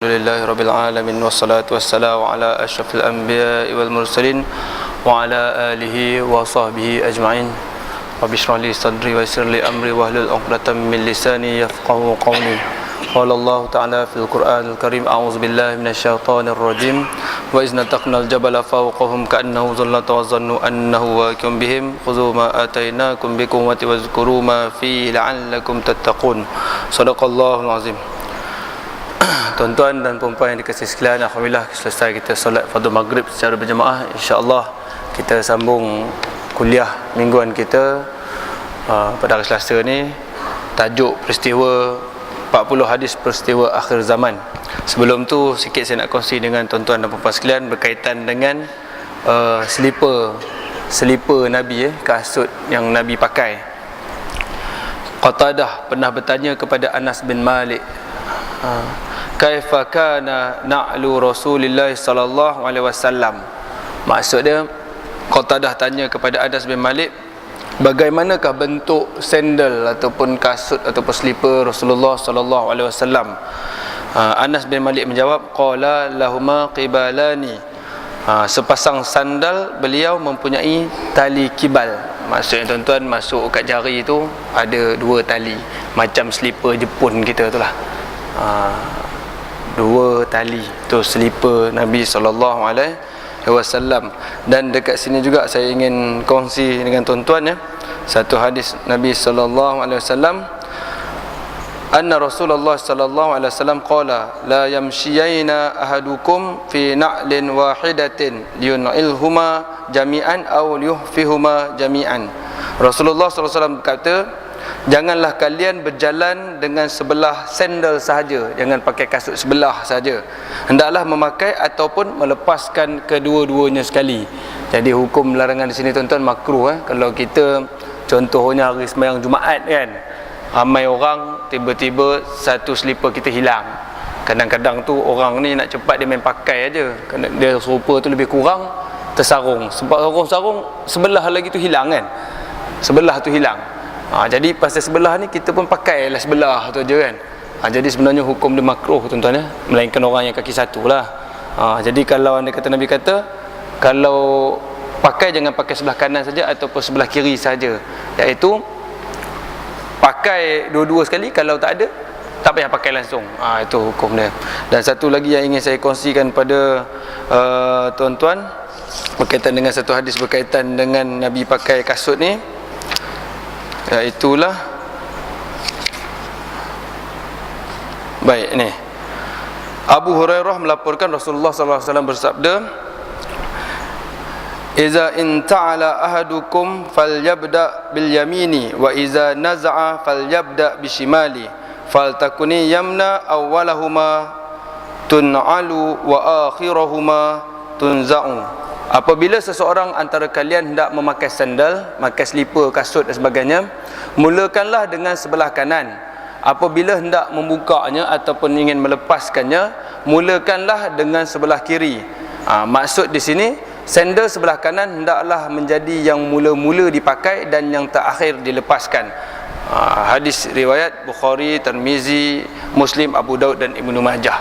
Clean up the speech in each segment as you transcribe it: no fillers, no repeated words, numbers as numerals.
Alhamdulillahi Rabbil Alamin. Wassalatu wassalamu ala ashrafil anbiya'i wal mursalin wa ala alihi wa sahbihi ajma'in. Rabbi shrah li sadri wa yassir li amri wahlul 'uqdatam min lisani yafqahu qawli. Qala Allah Ta'ala fil Qur'anil Karim, a'udzu billahi minasyaitonir rajim. Wa iz nataqnal jabala fawqahum ka'annahu dhullatun wa zannu annahu waqi'un bihim khudhu ma atainakum biquwwatin wadhkuru ma fihi la'allakum tattaqun. Shadaqallahul azim. Tuan-tuan dan puan-puan yang dikasihi sekalian, alhamdulillah selesai kita solat fardu maghrib secara berjemaah. InsyaAllah kita sambung kuliah mingguan kita pada hari Selasa ni. Tajuk peristiwa 40 hadis peristiwa akhir zaman. Sebelum tu sikit saya nak kongsi dengan tuan-tuan dan puan-puan sekalian berkaitan dengan selipar Nabi, kasut yang Nabi pakai. Qatadah pernah bertanya kepada Anas bin Malik, kaifa kana na'lu Rasulillah sallallahu alaihi wasallam. Maksud dia, Qatadah tanya kepada Anas bin Malik, bagaimanakah bentuk sandal ataupun kasut ataupun slipper Rasulullah sallallahu alaihi wasallam. Anas bin Malik menjawab, qala lahuma qibalani. Sepasang sandal beliau mempunyai tali kibal. Maksudnya tuan-tuan, masuk kat jari tu ada dua tali, macam slipper Jepun kita tu lah. Dua tali tu slipper Nabi sallallahu alaihi wasallam. Dan dekat sini juga saya ingin kongsi dengan tuan-tuan satu hadis Nabi sallallahu alaihi wasallam, anna Rasulullah sallallahu alaihi wasallam qala la yamshiyaina ahadukum fi na'lin wahidatin liyun'ilhuma jami'an aw liyuhfihuma jami'an. Rasulullah sallallahu alaihi wasallam berkata, janganlah kalian berjalan dengan sebelah sandal sahaja, jangan pakai kasut sebelah sahaja. Hendaklah memakai ataupun melepaskan kedua-duanya sekali. Jadi hukum larangan di sini tuan-tuan makruh. Kalau kita contohnya hari sembahyang Jumaat kan, ramai orang, tiba-tiba satu slipper kita hilang. Kadang-kadang tu orang ni nak cepat dia main pakai aja, kerana dia serupa tu lebih kurang tersarung. Sebab sarung-sarung sebelah lagi tu hilang kan, sebelah tu hilang. Jadi pasal sebelah ni kita pun pakailah sebelah tu aja kan. Jadi sebenarnya hukum dia makruh tuan-tuan melainkan orang yang kaki satu lah. Jadi kalau anda kata, Nabi kata, kalau pakai jangan pakai sebelah kanan saja ataupun sebelah kiri saja, iaitu pakai dua-dua sekali. Kalau tak ada, tak payah pakai langsung. Itu hukum dia. Dan satu lagi yang ingin saya kongsikan pada tuan-tuan berkaitan dengan satu hadis berkaitan dengan Nabi pakai kasut ni, iaitulah, baik ni, Abu Hurairah melaporkan Rasulullah sallallahu alaihi wasallam bersabda, iza inta'ala ahadukum falyabda bil yamini wa iza naza'a falyabda bishimali faltakuni yamna awwalahuma tun'alu wa akhirahuma tunza'u. Apabila seseorang antara kalian hendak memakai sandal, memakai slipper, kasut dan sebagainya, mulakanlah dengan sebelah kanan. Apabila hendak membukanya ataupun ingin melepaskannya, mulakanlah dengan sebelah kiri. Maksud di sini, sandal sebelah kanan hendaklah menjadi yang mula-mula dipakai dan yang terakhir dilepaskan. Hadis riwayat Bukhari, Tirmizi, Muslim, Abu Daud dan Ibnu Majah.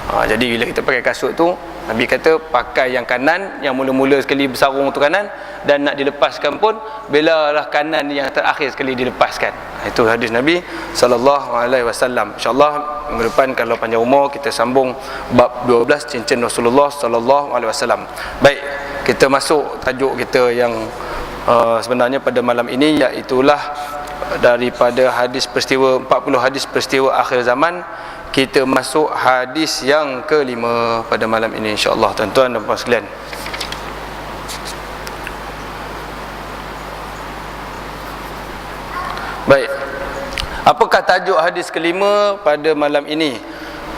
Jadi bila kita pakai kasut tu, Nabi kata pakai yang kanan, yang mula-mula sekali bersarung tu kanan, dan nak dilepaskan pun bilalah kanan yang terakhir sekali dilepaskan. Itu hadis Nabi sallallahu alaihi wasallam. InsyaAllah minggu depan kalau panjang umur kita sambung bab 12 cincin Rasulullah sallallahu alaihi wasallam. Baik, kita masuk tajuk kita yang sebenarnya pada malam ini, iaitulah daripada hadis peristiwa 40 hadis peristiwa akhir zaman. Kita masuk hadis yang kelima pada malam ini, insya-Allah tuan-tuan dan puan sekalian. Baik, apakah tajuk hadis kelima pada malam ini?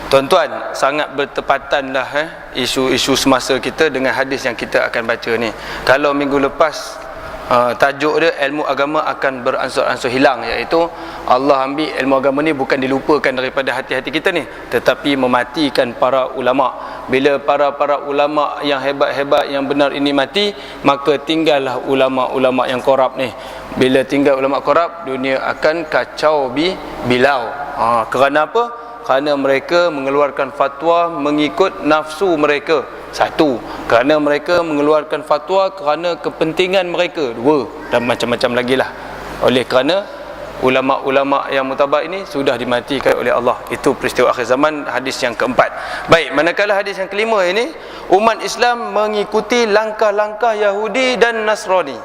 Tuan-tuan, sangat bertepatanlah isu-isu semasa kita dengan hadis yang kita akan baca ni. Kalau minggu lepas tajuk dia ilmu agama akan beransur-ansur hilang, iaitu Allah ambil ilmu agama ni bukan dilupakan daripada hati-hati kita ni, tetapi mematikan para ulama. Bila para ulama yang hebat-hebat yang benar ini mati, maka tinggallah ulama-ulama yang korup ni. Bila tinggal ulama korup, dunia akan kacau bilau. Kerana apa? kerana mereka mengeluarkan fatwa mengikut nafsu mereka. Satu, kerana mereka mengeluarkan fatwa kerana kepentingan mereka. Dua, dan macam-macam lagi lah. Oleh kerana ulama-ulama yang mutabar ini sudah dimatikan oleh Allah. Itu peristiwa akhir zaman, hadis yang keempat. Baik, manakala hadis yang kelima ini, umat Islam mengikuti langkah-langkah Yahudi dan Nasrani.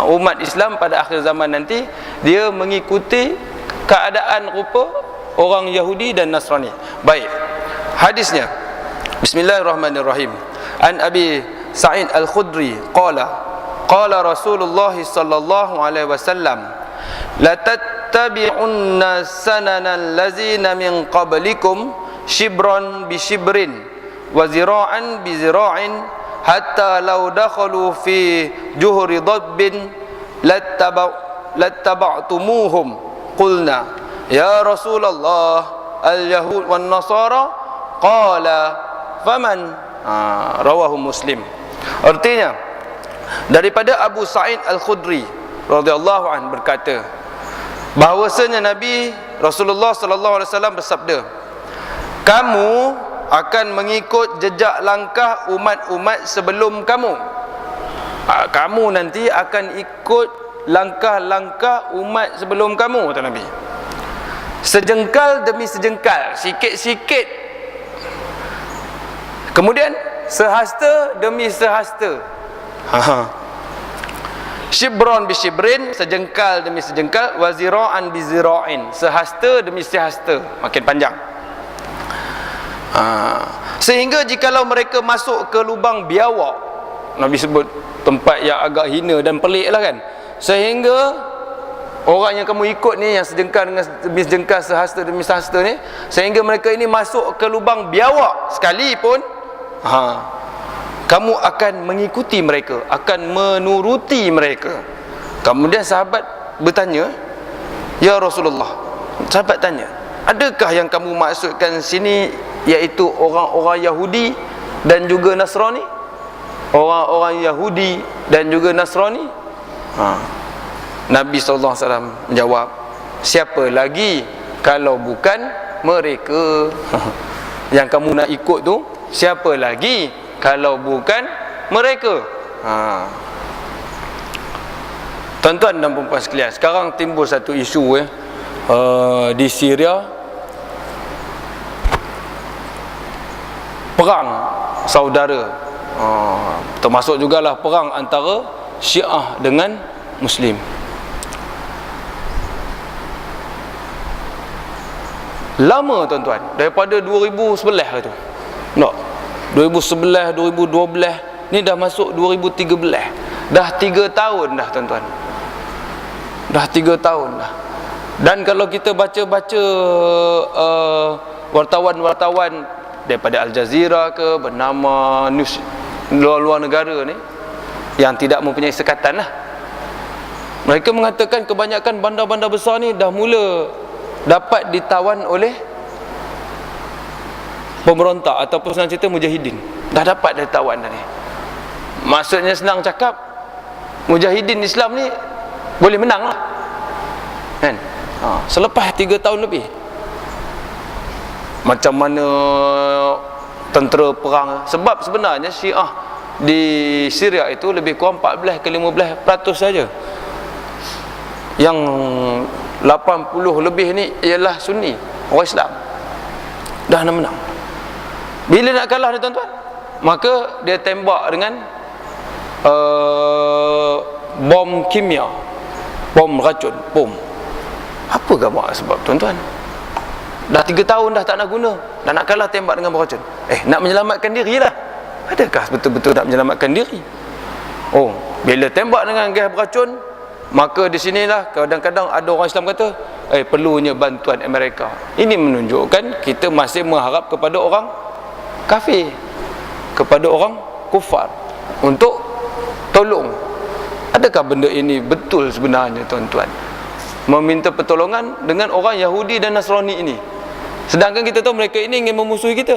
Umat Islam pada akhir zaman nanti, dia mengikuti keadaan rupa orang Yahudi dan Nasrani. Baik, hadisnya, Bismillahirrahmanirrahim. An Abi Sa'id Al-Khudri qala Rasulullah sallallahu alaihi wasallam, la tattabi'unna sananal ladzina min qablikum shibran bi shibrin wa zira'an bi zira'in hatta law dakhalu fi juhri dabbin lattaba'tumuhum. Qulna ya Rasulullah al-yahud wan nasara, qala faman. Rawahu Muslim. Artinya, daripada Abu Sa'id Al-Khudri radhiyallahu anhu berkata bahawasanya Nabi Rasulullah sallallahu alaihi wasallam bersabda, kamu akan mengikut jejak langkah umat-umat sebelum kamu. Kamu nanti akan ikut langkah-langkah umat sebelum kamu, kata Nabi. Sejengkal demi sejengkal, sikit-sikit. Kemudian sehasta demi sehasta. Shibron bi shibrin, sejengkal demi sejengkal, wa zira'an bi zira'in, sehasta demi sehasta, makin panjang. Sehingga jikalau mereka masuk ke lubang biawak, Nabi sebut tempat yang agak hina dan pelik lah kan, sehingga orang yang kamu ikut ni, yang sejengkal demi sejengkal, sehasta demi sehasta ni, sehingga mereka ini masuk ke lubang biawak sekalipun, kamu akan mengikuti mereka, akan menuruti mereka. Kemudian sahabat bertanya, ya Rasulullah, sahabat tanya, adakah yang kamu maksudkan sini iaitu orang-orang Yahudi dan juga Nasrani? Orang-orang Yahudi dan juga Nasrani? Nabi SAW menjawab, siapa lagi kalau bukan mereka? Yang kamu nak ikut tu, siapa lagi kalau bukan mereka? Tuan-tuan dan puan-puan sekalian, sekarang timbul satu isu di Syria, perang saudara, termasuk jugalah perang antara Syiah dengan Muslim. Lama tuan-tuan, daripada 2011 tu. Tak, 2011, 2012, ni dah masuk 2013. Dah 3 tahun dah tuan-tuan. Dah 3 tahun dah. Dan kalau kita baca-baca wartawan-wartawan daripada Al Jazeera ke, bernama news luar-luar negara ni, yang tidak mempunyai sekatan lah, mereka mengatakan kebanyakan bandar-bandar besar ni dah mula dapat ditawan oleh pemberontak ataupun senang cerita mujahidin. Dah dapat ditawan dah ni. Maksudnya senang cakap, mujahidin Islam ni boleh menang lah kan? Selepas 3 tahun lebih. Macam mana tentera perang. Sebab sebenarnya Syiah di Syria itu lebih kurang 14 ke 15% saja. Yang 80 lebih ni ialah Sunni, orang Islam. Dah nak menang. Bila nak kalah ni tuan-tuan, maka dia tembak dengan bom kimia, bom racun, bom. Apa gambar sebab tuan-tuan? Dah 3 tahun dah tak nak guna, dah nak kalah tembak dengan bom racun. Nak menyelamatkan diri lah. Adakah betul-betul nak menyelamatkan diri? Bila tembak dengan gas beracun, maka di sinilah kadang-kadang ada orang Islam kata, perlunya bantuan Amerika. Ini menunjukkan kita masih mengharap kepada orang kafir, kepada orang kufar untuk tolong. Adakah benda ini betul sebenarnya tuan-tuan? Meminta pertolongan dengan orang Yahudi dan Nasrani ini, sedangkan kita tahu mereka ini ingin memusuhi kita.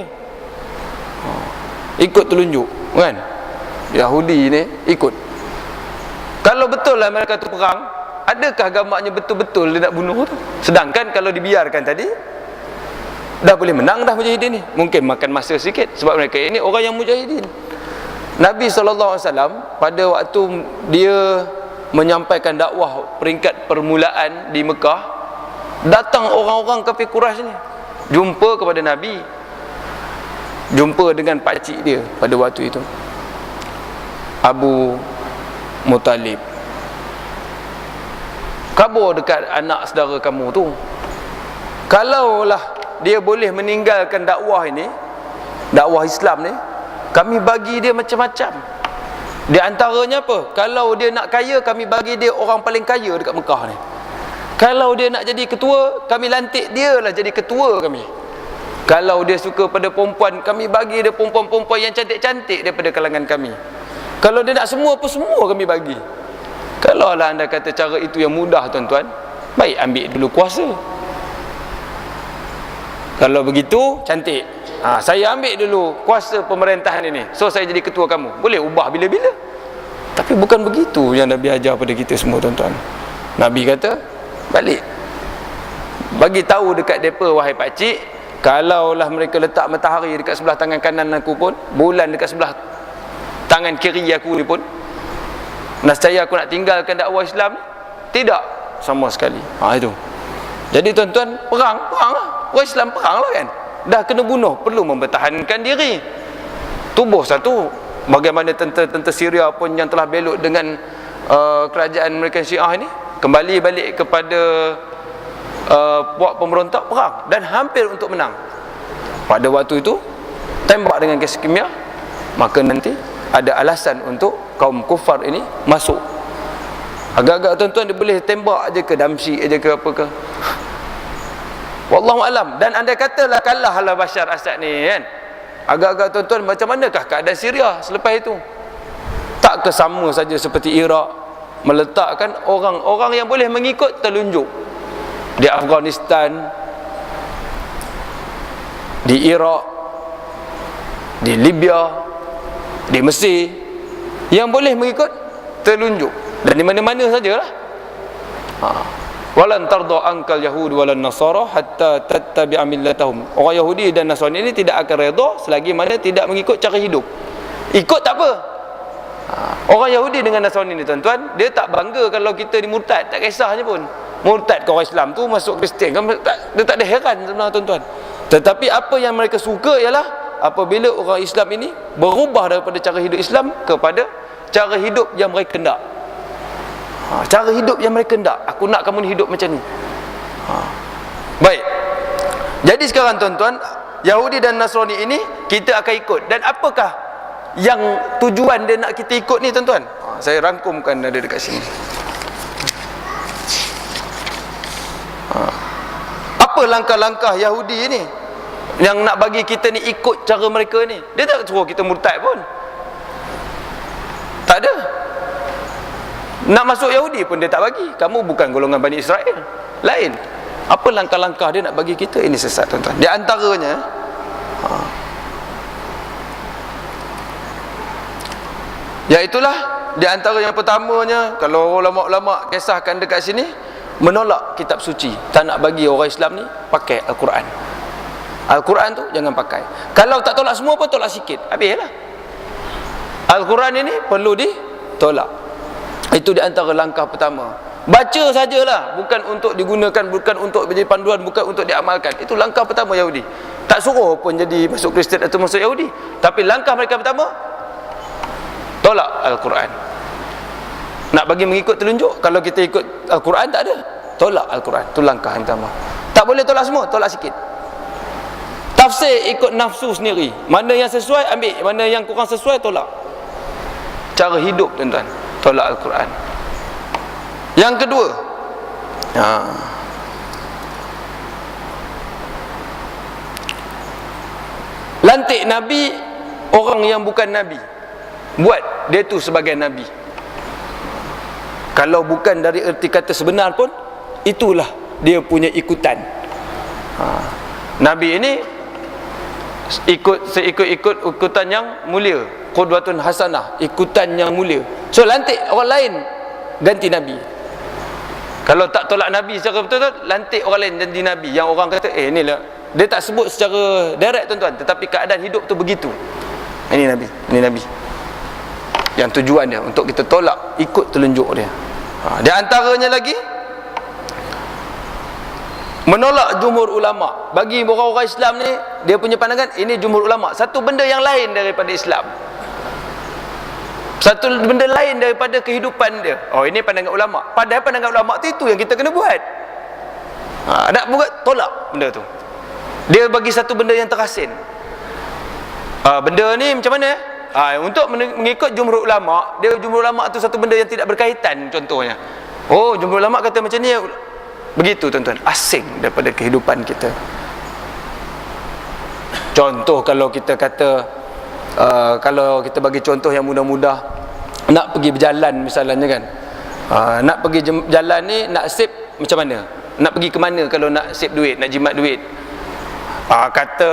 Ikut telunjuk kan, Yahudi ini ikut. Kalau betul lah mereka tu perang, adakah gambarnya betul-betul dia nak bunuh tu? Sedangkan kalau dibiarkan tadi, dah boleh menang dah mujahidin ni. Mungkin makan masa sikit sebab mereka ini orang yang mujahidin. Nabi SAW pada waktu dia menyampaikan dakwah peringkat permulaan di Mekah, datang orang-orang kafir Quraisy ni jumpa kepada Nabi, jumpa dengan pakcik dia pada waktu itu, Abu Muttalib. Khabar dekat anak saudara kamu tu, kalaulah dia boleh meninggalkan dakwah ini, dakwah Islam ni, kami bagi dia macam-macam. Di antaranya apa? Kalau dia nak kaya, kami bagi dia orang paling kaya dekat Mekah ni. Kalau dia nak jadi ketua, kami lantik dia lah jadi ketua kami. Kalau dia suka pada perempuan, kami bagi dia perempuan-perempuan yang cantik-cantik daripada kalangan kami. Kalau dia nak semua apa, semua kami bagi. Kalau lah anda kata cara itu yang mudah, tuan-tuan, baik ambil dulu kuasa. Kalau begitu, cantik, saya ambil dulu kuasa pemerintahan ini, so saya jadi ketua kamu. Boleh ubah bila-bila. Tapi bukan begitu yang Nabi ajar pada kita semua, tuan-tuan. Nabi kata, balik, bagi tahu dekat mereka, wahai pakcik, kalaulah mereka letak matahari dekat sebelah tangan kanan aku pun, bulan dekat sebelah tangan kiri aku ni pun, nescaya aku nak tinggalkan dakwah Islam? Tidak, sama sekali. Itu. Jadi tuan-tuan, perang lah. Orang Islam perang lah kan. Dah kena bunuh, perlu mempertahankan diri. Tubuh satu. Bagaimana tentera-tentera Syria pun yang telah belot dengan kerajaan mereka Syiah ini, kembali balik kepada puak pemberontak, perang, dan hampir untuk menang. Pada waktu itu tembak dengan gas kimia, maka nanti ada alasan untuk kaum kufar ini masuk. Agak-agak tuan-tuan dia boleh tembak aja ke Damsyik aja ke apa ke, wallahu alam. Dan anda katalah kalahlah Bashar Assad ni kan, agak-agak tuan-tuan macam manakah keadaan Syria selepas itu? Tak ke sama saja seperti Iraq, meletakkan orang-orang yang boleh mengikut terlunjuk di Afghanistan, di Iraq, di Libya, di Mesir, yang boleh mengikut terlunjuk, dan di mana-mana sajalah. Walan tarda ankal yahud walan nasara hatta tattabi'a millatahum. Orang Yahudi dan Nasrani ini tidak akan redha selagi mana tidak mengikut cara hidup. Ikut tak apa. Orang Yahudi dengan Nasrani ni, tuan-tuan, dia tak bangga kalau kita ni murtad, tak kisahnya pun. Murtad ke orang Islam tu masuk Kristian kan, dia tak ada heran sebenarnya, tuan-tuan. Tetapi apa yang mereka suka ialah apabila orang Islam ini berubah daripada cara hidup Islam kepada cara hidup yang mereka hendak. Cara hidup yang mereka hendak. Aku nak kamu ni hidup macam ni. Baik. Jadi sekarang tuan-tuan, Yahudi dan Nasrani ini kita akan ikut. Dan apakah yang tujuan dia nak kita ikut ni, tuan-tuan? Saya rangkumkan ada dekat sini. Apa langkah-langkah Yahudi ni yang nak bagi kita ni ikut cara mereka ni? Dia tak suruh kita murtad pun. Tak ada. Nak masuk Yahudi pun dia tak bagi. Kamu bukan golongan Bani Israel. Lain. Apa langkah-langkah dia nak bagi kita? Ini sesat, tuan-tuan. Di antaranya, iaitulah di antara yang pertamanya, kalau ulama-ulama kisahkan dekat sini, menolak kitab suci. Tak nak bagi orang Islam ni pakai Al-Quran. Al-Quran tu jangan pakai. Kalau tak tolak semua pun tolak sikit, habislah. Al-Quran ini perlu ditolak. Itu di antara langkah pertama. Baca sajalah, bukan untuk digunakan, bukan untuk menjadi panduan, bukan untuk diamalkan. Itu langkah pertama Yahudi. Tak suruh pun jadi masuk Kristian atau masuk Yahudi, tapi langkah mereka pertama, tolak Al-Quran. Nak bagi mengikut telunjuk, kalau kita ikut Al-Quran tak ada, tolak Al-Quran. Itu langkah yang pertama. Tak boleh tolak semua, tolak sikit. Tafsir ikut nafsu sendiri. Mana yang sesuai ambil, mana yang kurang sesuai tolak. Cara hidup, tuan-tuan, tolak Al-Quran. Yang kedua, lantik Nabi orang yang bukan Nabi, buat dia tu sebagai Nabi. Kalau bukan dari erti kata sebenar pun, itulah dia punya ikutan. Nabi ini seikut ikutan yang mulia, qudwatun hasanah, ikutan yang mulia. So lantik orang lain ganti Nabi. Kalau tak tolak Nabi secara betul-betul, lantik orang lain ganti Nabi, yang orang kata inilah Dia tak sebut secara direct tuan-tuan, tetapi keadaan hidup tu begitu. Ini Nabi. Yang tujuan dia untuk kita tolak, ikut telunjuk dia. Di antaranya lagi menolak jumhur ulama. Bagi orang-orang Islam ni, dia punya pandangan ini jumhur ulama, satu benda yang lain daripada Islam, satu benda lain daripada kehidupan dia. Oh, ini pandangan ulama. Padahal pandangan ulama tu itu yang kita kena buat. Nak buat, tolak benda tu. Dia bagi satu benda yang terasin. Benda ni macam mana? Untuk mengikut jumhur ulama, dia jumhur ulama tu satu benda yang tidak berkaitan. Contohnya, oh, jumhur ulama kata macam ni, begitu tuan-tuan, asing daripada kehidupan kita. Contoh kalau kita kata, kalau kita bagi contoh yang mudah-mudah, nak pergi berjalan misalnya kan, nak pergi jalan ni, nak save macam mana? Nak pergi ke mana kalau nak save duit, nak jimat duit? Kata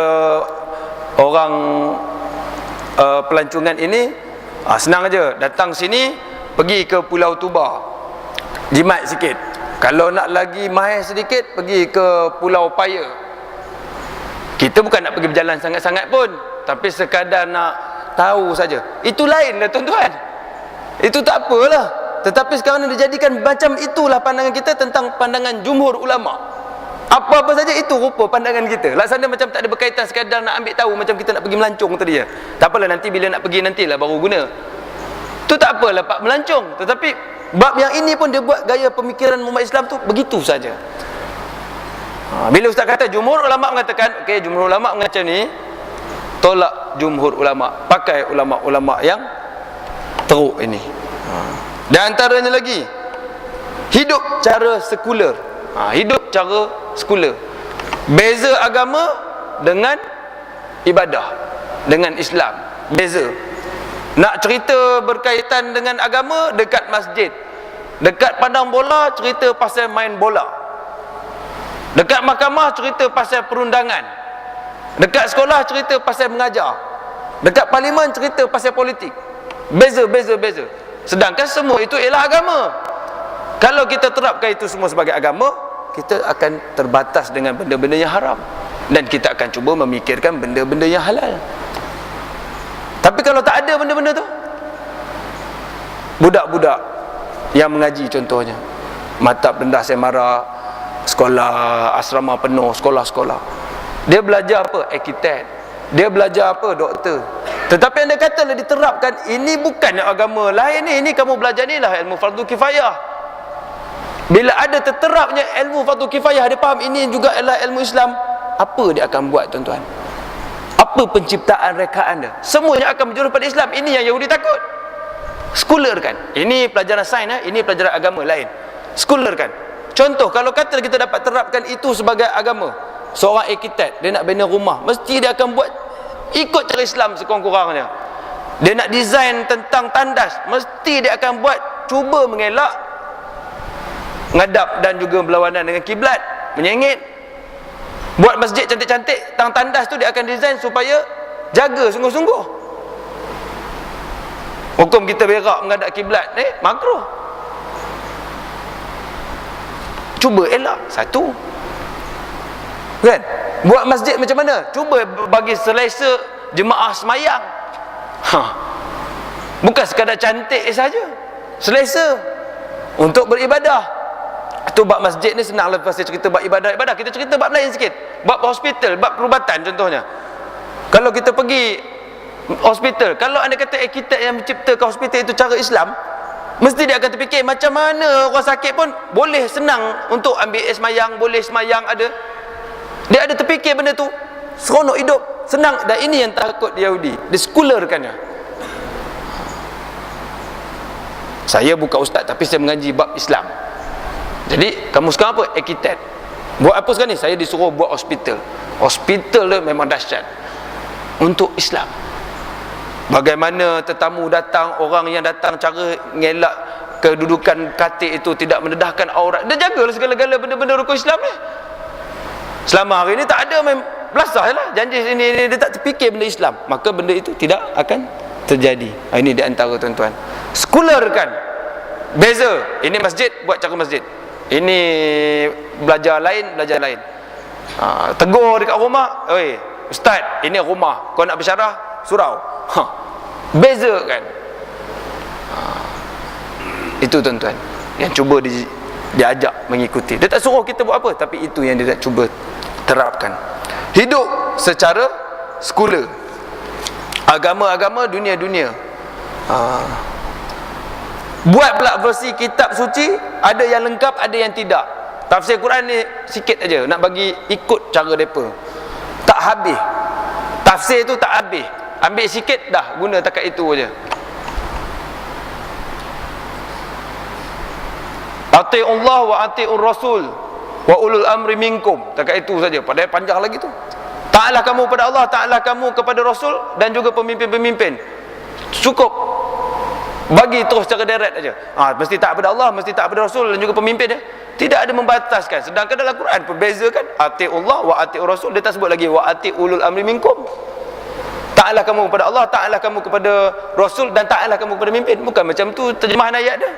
orang pelancongan ini, senang aja, datang sini, pergi ke Pulau Tuba, jimat sikit. Kalau nak lagi mahir sedikit, pergi ke Pulau Paya. Kita bukan nak pergi berjalan sangat-sangat pun, tapi sekadar nak tahu saja. Itu lain lah tuan-tuan. Itu tak apalah. Tetapi sekarang dijadikan macam itulah pandangan kita tentang pandangan jumhur ulama. Apa-apa saja itu rupa pandangan kita. Laksana macam tak ada berkaitan, sekadar nak ambil tahu, macam kita nak pergi melancong tadi ya. Tak apalah, nanti bila nak pergi nantilah baru guna. Tu tak apalah pak melancong. Tetapi bab yang ini pun dia buat gaya pemikiran umat Islam tu begitu saja. Bila ustaz kata jumhur ulama mengatakan, okey, jumhur ulama macam ni, tolak jumhur ulama, pakai ulama-ulama yang teruk ini. Dan antaranya lagi, hidup cara sekular. Hidup cara sekular. Beza agama dengan ibadah, dengan Islam. Beza. Nak cerita berkaitan dengan agama, dekat masjid. Dekat padang bola, cerita pasal main bola. Dekat mahkamah, cerita pasal perundangan. Dekat sekolah, cerita pasal mengajar. Dekat parlimen, cerita pasal politik. Beza. Sedangkan semua itu ialah agama. Kalau kita terapkan itu semua sebagai agama, kita akan terbatas dengan benda-benda yang haram, dan kita akan cuba memikirkan benda-benda yang halal. Tapi kalau tak ada benda-benda tu, budak-budak yang mengaji contohnya, Maktab Rendah Semara, sekolah asrama penuh, sekolah-sekolah, dia belajar apa? Arkitek. Dia belajar apa? Doktor. Tetapi anda katalah diterapkan, ini bukan agama lain ni, ini kamu belajar ni lah ilmu fardu kifayah. Bila ada terterapnya ilmu fardu kifayah, dia faham ini juga adalah ilmu Islam, apa dia akan buat tuan-tuan? Apa penciptaan rekaan dia? Semuanya akan berjurus pada Islam. Ini yang Yahudi takut. Sekular kan? Ini pelajaran sains, ini pelajaran agama lain. Sekular kan? Contoh, kalau kata kita dapat terapkan itu sebagai agama, seorang arkitek, dia nak bina rumah, mesti dia akan buat ikut cara Islam sekurang-kurangnya. Dia nak design tentang tandas, mesti dia akan buat, cuba mengelak ngadap dan juga berlawanan dengan kiblat, menyengit. Buat masjid cantik-cantik, tandas tu dia akan design supaya jaga sungguh-sungguh. Hukum kita berak menghadap kiblat makruh. Cuba elak satu, kan? Buat masjid macam mana? Cuba bagi selesa jemaah semayang. Bukan sekadar cantik saja, selesa untuk beribadah. Tu bab masjid ni senang lepas cerita bab ibadah. Kita cerita bab lain sikit, bab hospital, bab perubatan contohnya. Kalau kita pergi hospital, kalau anda kata arkitek yang menciptakan hospital itu cara Islam, mesti dia akan terfikir macam mana orang sakit pun boleh senang untuk ambil air semayang, boleh semayang ada. Dia ada terfikir benda tu, seronok hidup, senang. Dan ini yang takut Yahudi, disekularkannya. Saya bukan ustaz, tapi saya mengaji bab Islam. Jadi kamu sekarang apa? Arkitek. Buat apa sekarang ni? Saya disuruh buat hospital. Hospital tu memang dahsyat untuk Islam. Bagaimana tetamu datang, orang yang datang, cara ngelak kedudukan katil itu tidak mendedahkan aurat. Dia jagalah segala-gala benda-benda rukun Islam ni. Selama hari ni tak ada, belasah lah janji ini, dia tak terfikir benda Islam, maka benda itu tidak akan terjadi. Ini di antara tuan-tuan, sekularkan. Beza, ini masjid, buat cara masjid. Ini belajar lain. Tegur dekat rumah, oi ustaz, ini rumah, kau nak bersyarah surau. Beza kan. Itu tuan-tuan yang cuba diajak mengikuti. Dia tak suruh kita buat apa, tapi itu yang dia cuba terapkan. Hidup secara sekular, agama-agama, dunia-dunia. Buat pula versi kitab suci, ada yang lengkap, ada yang tidak. Tafsir Quran ni sikit aja, nak bagi ikut cara mereka, tak habis. Tafsir tu tak habis, ambil sikit dah, guna takat itu aja. Ati'ullah wa ati'ur rasul wa ulul amri minkum, takat itu saja. Padahal panjang lagi tu. Taatlah kamu kepada Allah, taatlah kamu kepada Rasul dan juga pemimpin-pemimpin. Cukup bagi terus cara deret aja. Mesti taat kepada Allah, mesti taat kepada Rasul dan juga pemimpin dia. Tidak ada membataskan. Sedangkan dalam Quran perbezakan ati'ullah wa ati'ur rasul, dia tak sebut lagi wa ati'ulul amri minkum. Taatlah kamu kepada Allah, taatlah kamu kepada Rasul dan taatlah kamu kepada pemimpin. Bukan macam tu terjemahan ayat dia.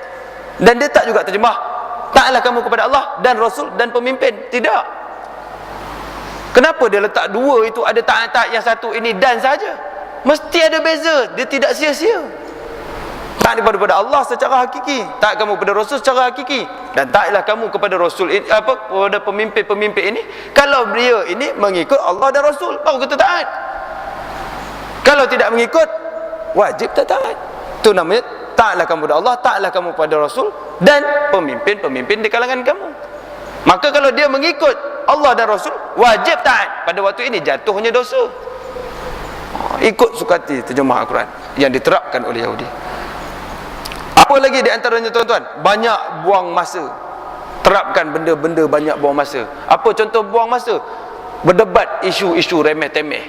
Dan dia tak juga terjemah taatlah kamu kepada Allah dan Rasul dan pemimpin. Tidak. Kenapa dia letak dua itu, ada taat-taat yang satu ini dan saja? Mesti ada beza, dia tidak sia-sia. Taat kepada Allah secara hakiki, taat kamu kepada Rasul secara hakiki, dan taatlah kamu kepada Rasul ini, kepada pemimpin-pemimpin ini kalau dia ini mengikut Allah dan Rasul, baru kita taat. Kalau tidak mengikut, wajib tak taat. Itu namanya taatlah kamu kepada Allah, taatlah kamu kepada Rasul dan pemimpin-pemimpin di kalangan kamu. Maka kalau dia mengikut Allah dan Rasul, wajib taat. Pada waktu ini jatuhnya dosa. Ikut sukati terjemah Al-Quran yang diterapkan oleh Yahudi. Apa lagi di antaranya tuan-tuan? Banyak buang masa. Terapkan benda-benda banyak buang masa. Apa contoh buang masa? Berdebat isu-isu remeh-temeh.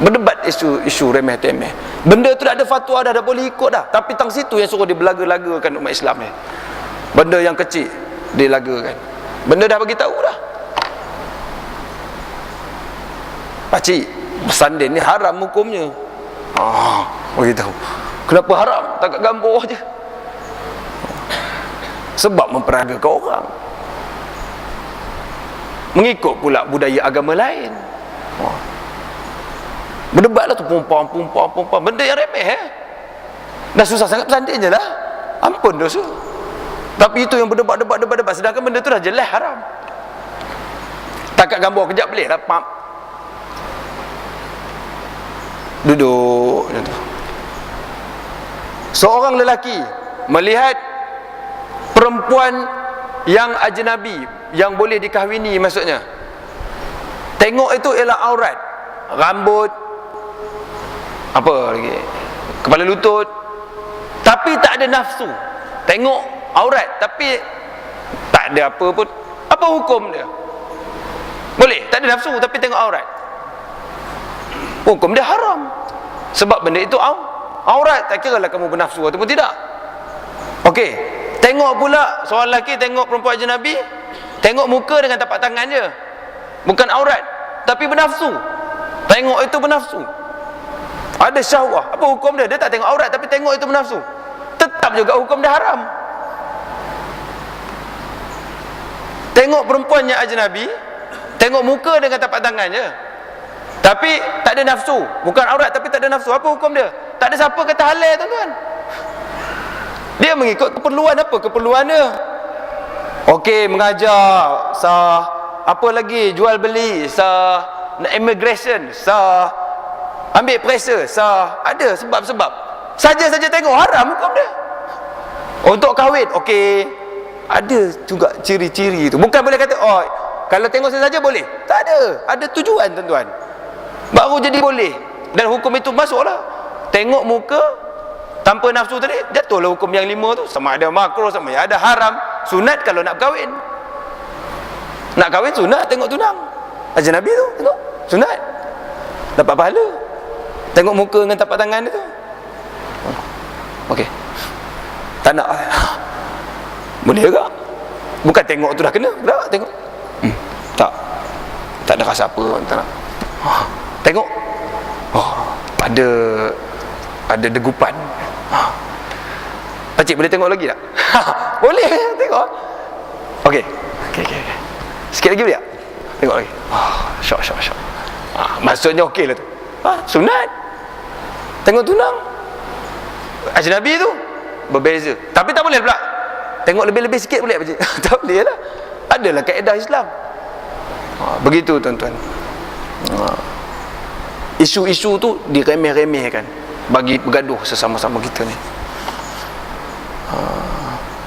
Berdebat isu-isu remeh-temeh. Benda tu dah ada fatwa dah boleh ikut dah. Tapi tang situ yang suruh dibelaga-lagakan umat Islam ni. Benda yang kecil dilagakan. Benda dah bagi tahu dah. Pakcik, bersanding ni haram hukumnya. Bagi tahu. Kenapa haram? Tak kat gambar je. Sebab memperagakan orang. Mengikut pula budaya agama lain. Berdebatlah tu perempuan. Benda yang remeh dah susah sangat bersanding je lah. Ampun dosa. Tapi itu yang berdebat, sedangkan benda tu dah jelas haram. Takat gambar kejap boleh lah, pam. Duduk macam tu. Seorang lelaki melihat perempuan yang ajnabi, yang boleh dikahwini maksudnya. Tengok itu ialah aurat. Rambut, apa lagi, kepala lutut, tapi tak ada nafsu. Tengok aurat tapi tak ada apa pun. Apa hukum dia? Boleh, tak ada nafsu tapi tengok aurat. Hukum dia haram. Sebab benda itu aurat. Tak kira lah kamu bernafsu ataupun tidak. Okey, tengok pula seorang lelaki tengok perempuan ajnabi, tengok muka dengan tapak tangan je, bukan aurat, tapi bernafsu. Tengok itu bernafsu, ada syahwah. Apa hukum dia? Dia tak tengok aurat tapi tengok itu bernafsu. Tetap juga hukum dia haram. Tengok perempuan yang ajnabi, tengok muka dengan tapak tangan je, tapi tak ada nafsu, bukan aurat tapi tak ada nafsu. Apa hukum dia? Tak ada siapa kata halal tuan-tuan. Dia mengikut keperluan. Apa keperluan dia? Okey, mengajar sah, apa lagi, jual beli sah, immigration sah, ambil pressure sah. Ada sebab-sebab. Saja-saja tengok haram hukum dia. Untuk kahwin, okey, ada juga ciri-ciri itu. Bukan boleh kata kalau tengok saja boleh. Tak ada. Ada tujuan tuan-tuan, baru jadi boleh. Dan hukum itu masuklah. Tengok muka tanpa nafsu tadi, jatuhlah hukum yang 5 tu. Sama ada makruh, sama ada haram. Sunat kalau nak kahwin. Nak kahwin sunat tengok tunang. Ajnabi tu tengok sunat, dapat pahala. Tengok muka dengan tapak tangan dia tu. Okey, tak nak. Boleh juga. Bukan tengok tu dah kena. Tak tengok. Tak ada rasa apa. Tak nak. Tengok. Ada degupan. Pakcik boleh tengok lagi tak? Boleh tengok. Okey. Sikit lagi boleh tak? Tengok lagi. Syok. Maksudnya okey lah tu. Sunat. Tengok tunang. Ajnabi tu berbeza. Tapi tak boleh pula. Tengok lebih-lebih sikit boleh apa je? Tak boleh lah. Adalah kaedah Islam. Begitu tuan-tuan. Isu-isu tu diremeh-remehkan bagi bergaduh sesama-sama kita ni.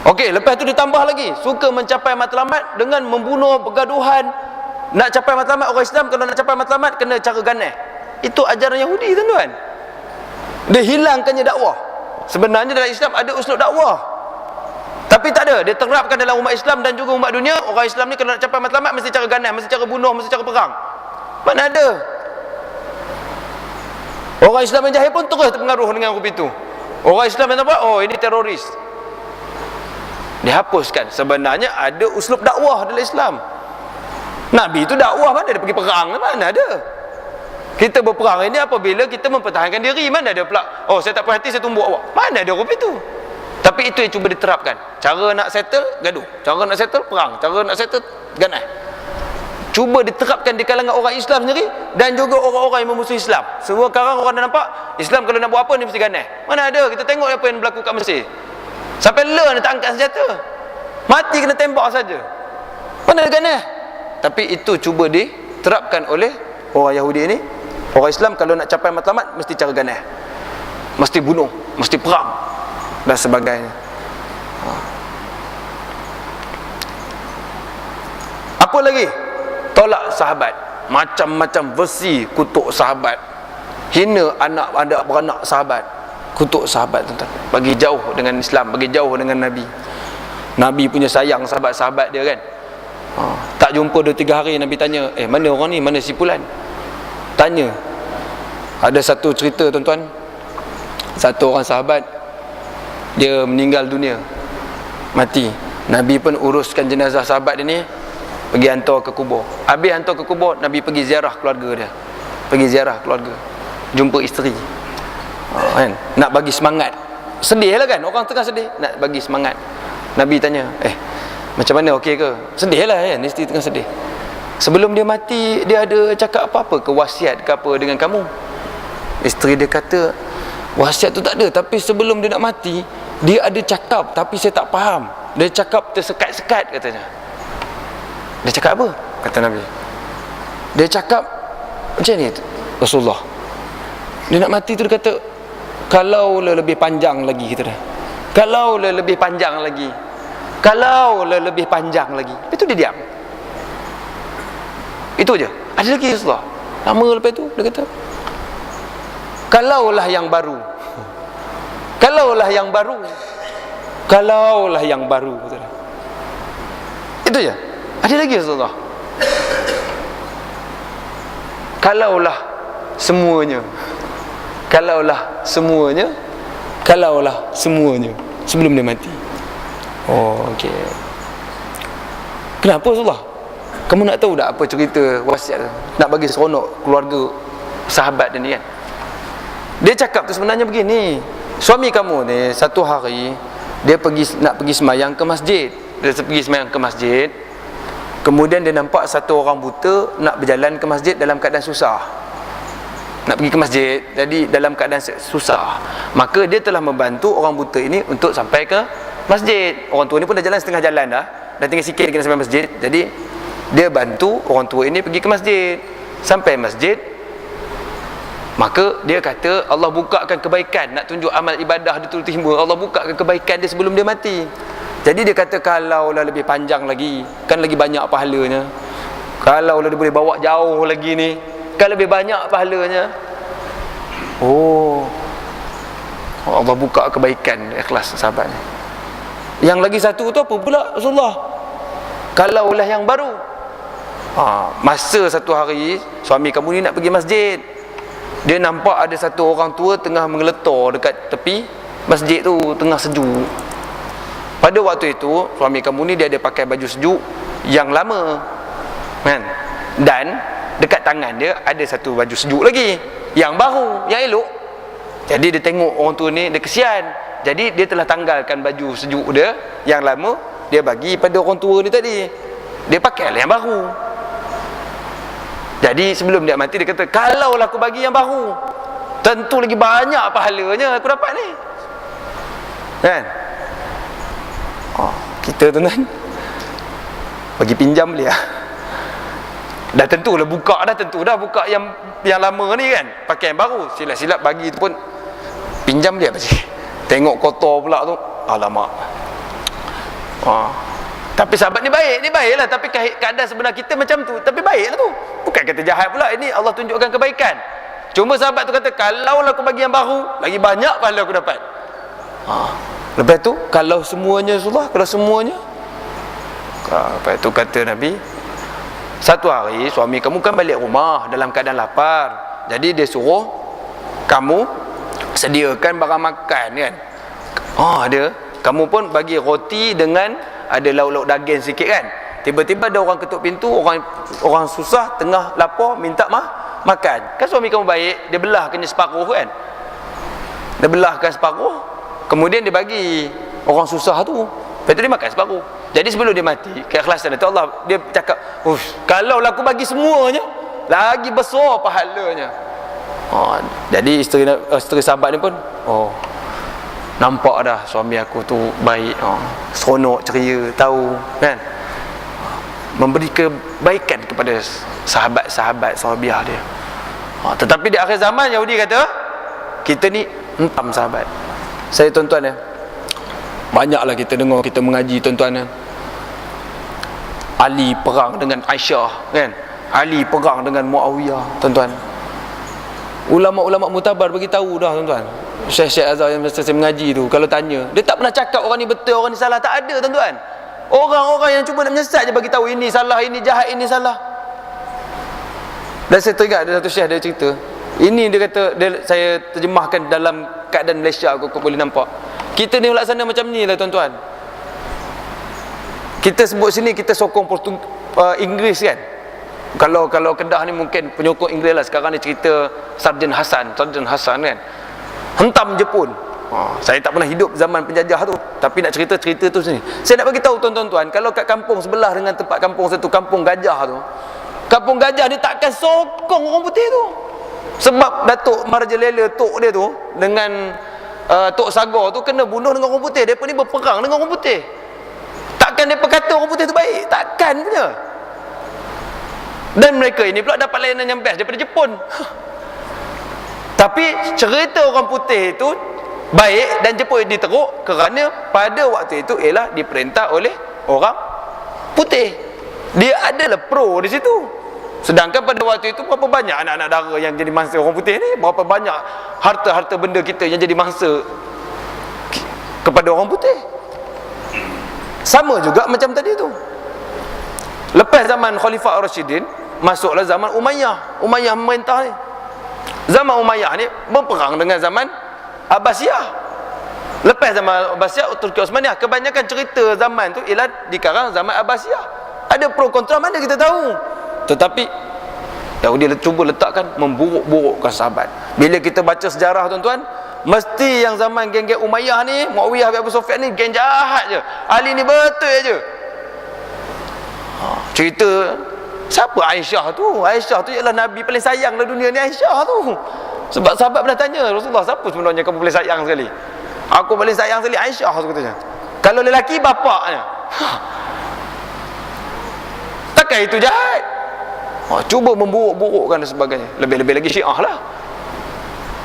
Okey, lepas tu ditambah lagi, suka mencapai matlamat dengan membunuh pergaduhan. Nak capai matlamat orang Islam, kalau nak capai matlamat kena cara ganas. Itu ajaran Yahudi tuan-tuan. Dia hilangkannya dakwah. Sebenarnya dalam Islam ada uslub dakwah, tapi tak ada. Dia terapkan dalam umat Islam dan juga umat dunia. Orang Islam ni kalau nak capai matlamat mesti cara ganas, mesti cara bunuh, mesti cara perang. Mana ada? Orang Islam yang jahil pun terus terpengaruh dengan grup itu. Orang Islam yang nampak, oh ini teroris, dihapuskan. Sebenarnya ada uslub dakwah dalam Islam. Nabi itu dakwah, mana dia pergi perang? Mana ada? Kita berperang ini apabila kita mempertahankan diri. Mana ada pula, oh saya tak puas hati saya tumbuk awak. Mana ada grup itu? Tapi itu yang cuba diterapkan. Cara nak settle, gaduh. Cara nak settle, perang. Cara nak settle, ganas. Cuba diterapkan di kalangan orang Islam sendiri dan juga orang-orang yang memusuhi Islam. Semua sekarang orang dah nampak Islam kalau nak buat apa ni mesti ganas. Mana ada? Kita tengok apa yang berlaku kat Mesir. Sampai ni tak angkat senjata, mati kena tembak saja. Mana ada ganas? Tapi itu cuba diterapkan oleh orang Yahudi ini. Orang Islam kalau nak capai matlamat mesti cara ganas, mesti bunuh, mesti perang dan sebagainya. Apa lagi? Tolak sahabat. Macam-macam versi kutuk sahabat. Hina anak beranak sahabat. Kutuk sahabat tuan-tuan. Bagi jauh dengan Islam, bagi jauh dengan Nabi. Nabi punya sayang sahabat-sahabat dia kan. Tak jumpa 2-3 hari Nabi tanya, mana orang ni, mana si Fulan? Tanya. Ada satu cerita tuan-tuan, satu orang sahabat dia meninggal dunia, mati. Nabi pun uruskan jenazah sahabat dia ni, pergi hantar ke kubur. Habis hantar ke kubur, Nabi pergi ziarah keluarga dia. Pergi ziarah keluarga, jumpa isteri. Kan? Nak bagi semangat. Sedih lah kan, orang tengah sedih, nak bagi semangat. Nabi tanya, macam mana, okey ke? Sedih lah kan, isteri tengah sedih. Sebelum dia mati, dia ada cakap apa-apa ke, wasiat ke apa dengan kamu? Isteri dia kata, wasiat tu tak ada, tapi sebelum dia nak mati, dia ada cakap, tapi saya tak faham. Dia cakap tersekat-sekat katanya. Dia cakap apa? Kata Nabi. Dia cakap macam ni Rasulullah. Dia nak mati tu dia kata, kalau lebih panjang lagi, kita dah. Kalau lebih panjang lagi. Kalau lebih panjang lagi. Lepas tu dia diam. Itu je. Ada lagi Rasulullah. Lama lepas tu dia kata, kalaulah yang baru. Kalaulah yang baru. Kalaulah yang baru. Itu je. Ada lagi Rasulullah. Kalaulah semuanya. Kalaulah semuanya. Kalaulah semuanya. Sebelum dia mati. Oh, okey. Kenapa Rasulullah? Kamu nak tahu tak apa cerita wasiat tu? Nak bagi seronok keluarga sahabat dia ni kan. Dia cakap tu sebenarnya begini. Suami kamu ni satu hari dia nak pergi semayang ke masjid. Dia pergi semayang ke masjid. Kemudian dia nampak satu orang buta nak berjalan ke masjid dalam keadaan susah. Nak pergi ke masjid, jadi dalam keadaan susah. Maka dia telah membantu orang buta ini untuk sampai ke masjid. Orang tua ni pun dah jalan setengah jalan dah. Dah tinggal sikit dia kena sampai masjid. Jadi dia bantu orang tua ini pergi ke masjid. Sampai masjid, maka dia kata Allah bukakan kebaikan. Nak tunjuk amal ibadah dia tu timbul, Allah bukakan kebaikan dia sebelum dia mati. Jadi dia kata kalaulah lebih panjang lagi, kan lagi banyak pahalanya. Kalaulah dia boleh bawa jauh lagi ni, kan lebih banyak pahalanya. Oh, Allah buka kebaikan ikhlas sahabat ni. Yang lagi satu tu apa pula Rasulullah? Kalaulah yang baru. Masa satu hari suami kamu ni nak pergi masjid, dia nampak ada satu orang tua tengah mengeletar dekat tepi masjid tu, tengah sejuk. Pada waktu itu suami kamu ni dia ada pakai baju sejuk yang lama kan? Dan dekat tangan dia ada satu baju sejuk lagi yang baru, yang elok. Jadi dia tengok orang tua ni, dia kesian. Jadi dia telah tanggalkan baju sejuk dia yang lama, dia bagi pada orang tua ni tadi. Dia pakailah yang baru. Jadi sebelum dia mati dia kata, kalaulah aku bagi yang baru, tentu lagi banyak pahalanya aku dapat ni. Kan? Kita tuan-tuan bagi pinjam dia. Dah tentulah buka dah, tentu dah buka yang lama ni kan, pakai yang baru, silap-silap bagi tu pun pinjam dia pasti. Tengok kotor pula tu, alamak. Tapi sahabat ni baiklah, tapi keadaan sebenar kita macam tu, tapi baiklah tu. Bukan kata jahat pula, ini Allah tunjukkan kebaikan. Cuma sahabat tu kata, kalaulah aku bagi yang baru, lagi banyak pahala aku dapat. Lepas tu, kalau semuanya Rasulullah, kalau semuanya, lepas tu kata Nabi, satu hari suami kamu kan balik rumah dalam keadaan lapar, jadi dia suruh kamu sediakan barang makan kan. Ada, kamu pun bagi roti dengan ada lauk-lauk daging sikit kan. Tiba-tiba ada orang ketuk pintu, orang susah tengah lapar minta makan. Kan suami kamu baik, dia belahkan separuh kan. Dia belahkan separuh, kemudian dia bagi orang susah tu. Lepas tu dia makan separuh. Jadi sebelum dia mati, keikhlasan itu Allah, dia cakap, kalau aku bagi semuanya, lagi besar pahalanya. Jadi isteri sahabat ni pun, nampak dah suami aku tu baik, seronok, ceria, tahu kan, memberi kebaikan kepada sahabat-sahabat sahabiah dia. Tetapi di akhir zaman Yahudi kata, kita ni entam sahabat. Saya tuan-tuan banyaklah kita dengar, kita mengaji tuan-tuan Ali perang dengan Aisyah kan, Ali perang dengan Muawiyah tuan-tuan. Ulama-ulama mutabar bagi tahu dah tuan-tuan. Syekh Azhar yang masa saya mengaji tu, kalau tanya, dia tak pernah cakap orang ni betul, orang ni salah, tak ada tuan-tuan. Orang-orang yang cuba nak menyesat je bagi tahu ini salah, ini jahat, ini salah. Dan saya teringat ada satu syekh dia cerita, ini dia kata, saya terjemahkan dalam keadaan Malaysia, aku boleh nampak. Kita ni laksana macam ni lah tuan-tuan. Kita sebut sini, kita sokong Inggeris kan. Kalau Kedah ni mungkin penyokong Inggeris lah. Sekarang ni cerita Sarjan Hasan kan, hentam Jepun. Saya tak pernah hidup zaman penjajah tu, tapi nak cerita tu sini. Saya nak bagi tahu tuan-tuan, kalau kat kampung sebelah dengan tempat kampung satu, kampung Gajah tu, kampung Gajah ni takkan sokong orang putih tu. Sebab Datuk Marjalela Tok dia tu dengan Tok Sagar tu kena bunuh dengan orang putih. Mereka ni berperang dengan orang putih. Takkan mereka kata orang putih tu baik, takkan punya. Dan mereka ini pula dapat layanan yang best daripada Jepun. Tapi cerita orang putih itu baik dan Jepun diteruk kerana pada waktu itu ialah diperintah oleh orang putih. Dia adalah pro di situ. Sedangkan pada waktu itu berapa banyak anak-anak dara yang jadi mangsa orang putih ni, berapa banyak harta-harta benda kita yang jadi mangsa kepada orang putih. Sama juga macam tadi tu. Lepas zaman Khalifah Ar-Rasyidin, masuklah zaman Umayyah. Umayyah memerintah ni. Zaman Umayyah ni berperang dengan zaman Abbasiyah. Lepas zaman Abbasiyah, Turki Osmaniyah, kebanyakan cerita zaman tu ialah dikarang zaman Abbasiyah. Ada pro kontra mana kita tahu. Tetapi Yahudi cuba letakkan memburuk-burukkan sahabat. Bila kita baca sejarah tuan-tuan, mesti yang zaman geng-geng Umayyah ni, Muawiyah bin Abu Sufyan ni geng jahat je. Ali ni betul je. Cerita siapa Aisyah tu? Aisyah tu ialah Nabi paling sayang dalam dunia ni, Aisyah tu. Sebab sahabat pernah tanya Rasulullah, siapa sebenarnya kamu paling sayang sekali? Aku paling sayang sekali Aisyah katanya. Kalau lelaki bapaknya. Takkan itu jahat? Cuba memburuk-burukkan dan sebagainya. Lebih-lebih lagi Syiah lah.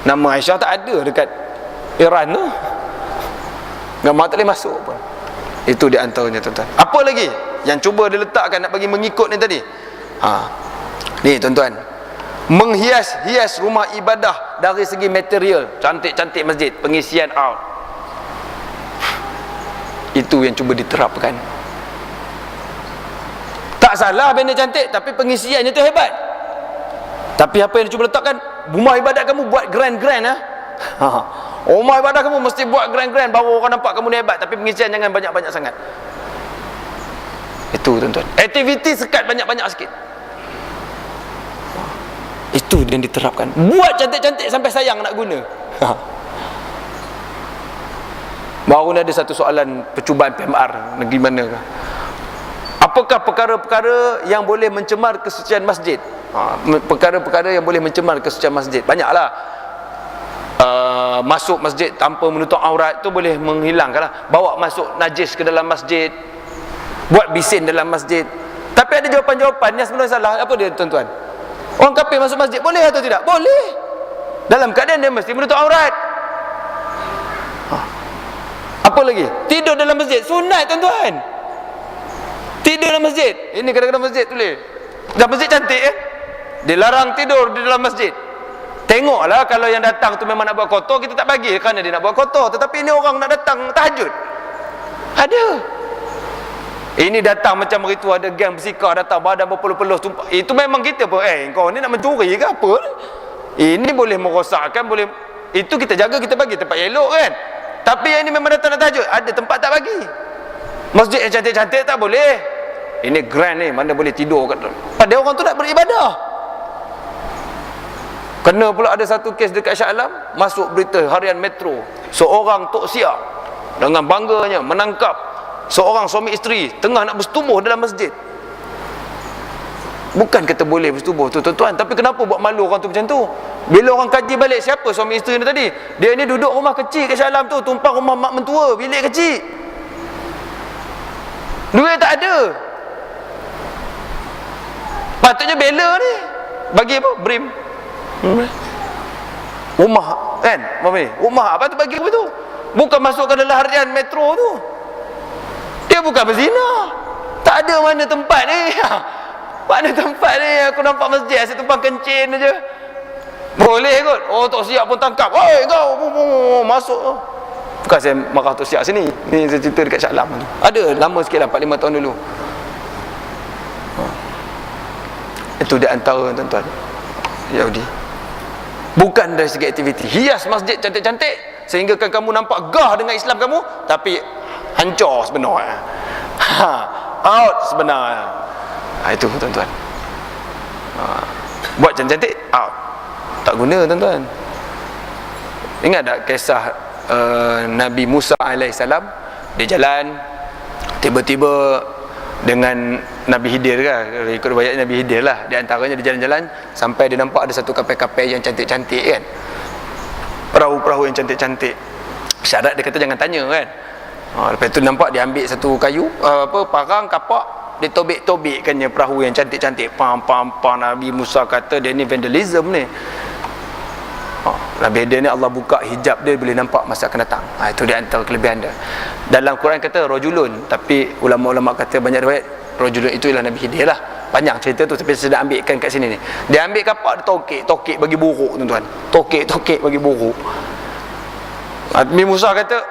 Nama Aisyah tak ada dekat Iran tu. Gambar tak boleh masuk pun. Itu di antaranya tuan-tuan. Apa lagi yang cuba diletakkan nak bagi mengikut ni tadi? Ni tuan-tuan, menghias-hias rumah ibadah dari segi material, cantik-cantik masjid, pengisian out. Itu yang cuba diterapkan. Tak salah benda cantik, tapi pengisiannya tu hebat. Tapi apa yang cuba letakkan, rumah ibadat kamu buat grand-grand rumah ibadat kamu mesti buat grand-grand baru orang nampak kamu ni hebat, tapi pengisian jangan banyak-banyak sangat. Itu tuan-tuan, aktiviti sekat banyak-banyak sikit. Itu yang diterapkan. Buat cantik-cantik sampai sayang nak guna. Baru ni ada satu soalan percubaan PMR negeri mana ke? Apakah perkara-perkara yang boleh mencemar kesucian masjid? Perkara-perkara yang boleh mencemar kesucian masjid banyaklah. Masuk masjid tanpa menutup aurat tu boleh menghilangkanlah. Bawa masuk najis ke dalam masjid, buat bisin dalam masjid. Tapi ada jawapan-jawapan yang sebenarnya salah. Apa dia tuan-tuan? Orang kafir masuk masjid boleh atau tidak? Boleh, dalam keadaan dia mesti menutup aurat. Apa lagi? Tidur dalam masjid sunat tuan-tuan. Tidur dalam masjid. Ini kadang-kadang masjid tulis dah masjid cantik dilarang tidur di dalam masjid. Tengoklah, kalau yang datang tu memang nak buat kotor, kita tak bagi kerana dia nak buat kotor. Tetapi ini orang nak datang tahajud, ada. Ini datang macam itu, ada geng bersikap datang badan berpeluh-peluh tumpah. Itu memang kita pun kau ni nak mencuri ke apa? Ini boleh merosakkan, boleh. Itu kita jaga, kita bagi tempat elok kan. Tapi yang ini memang datang nak tahajud, ada tempat tak bagi. Masjid yang cantik-cantik tak boleh. Ini grand ni, mana boleh tidur kat dalam. Pada orang tu nak beribadah. Kena pula ada satu kes dekat Shah Alam, masuk berita harian Metro, seorang Tok Siap dengan bangganya menangkap seorang suami isteri tengah nak bersetubuh dalam masjid. Bukan kata boleh bersetubuh tu tuan-tuan, tapi kenapa buat malu orang tu macam tu? Bila orang kaji balik siapa suami isteri ni tadi, dia ni duduk rumah kecil kat Shah Alam tu, tumpang rumah mak mentua, bilik kecil, duit tak ada. Patutnya bela ni, bagi apa? Brim rumah kan, rumah apa tu bagi apa tu? Bukan masukkan dalam harian Metro tu. Dia bukan berzina. Tak ada mana tempat ni. Mana tempat ni? Aku nampak masjid asyik tumpang kencin aja. Boleh kot. Oh, Tok Siap pun tangkap. Oi kau masuk. Bukan saya marah Tok Siap sini. Ni saya cerita dekat Shah Alam tu. Ada lama sikit lah, 4-5 tahun dulu. Itu di antara tuan-tuan Yahudi. Bukan dari segi aktiviti, hias masjid cantik-cantik sehingga kan kamu nampak gah dengan Islam kamu, tapi hancur sebenarnya. Out sebenarnya. Itu tuan-tuan. Buat cantik-cantik, out. Tak guna tuan-tuan. Ingat tak kisah Nabi Musa alaihissalam? Dia jalan, tiba-tiba dengan Nabi Hidir kan, ikut riwayat Nabi Hidir lah. Di antaranya dia jalan-jalan sampai dia nampak ada satu kapal-kapal yang cantik-cantik kan, perahu-perahu yang cantik-cantik. Syarat dia kata jangan tanya kan. Lepas tu nampak dia ambil satu kayu, parang, kapak, dia tobek-tobekkannya perahu yang cantik-cantik. Pam. Nabi Musa kata dia ni vandalism ni. Nabi Hidir ni Allah buka hijab dia, boleh nampak masa akan datang. Itu di antara kelebihan dia. Dalam Quran kata rajulun, tapi ulama-ulama kata banyak riwayat rajulun itu ialah Nabi Hidir lah. Panjang cerita tu, tapi saya dah ambilkan kat sini ni. Dia ambil kapak, dia tokek bagi buruk tuan-tuan. Tokek bagi buruk. Nabi Musa kata,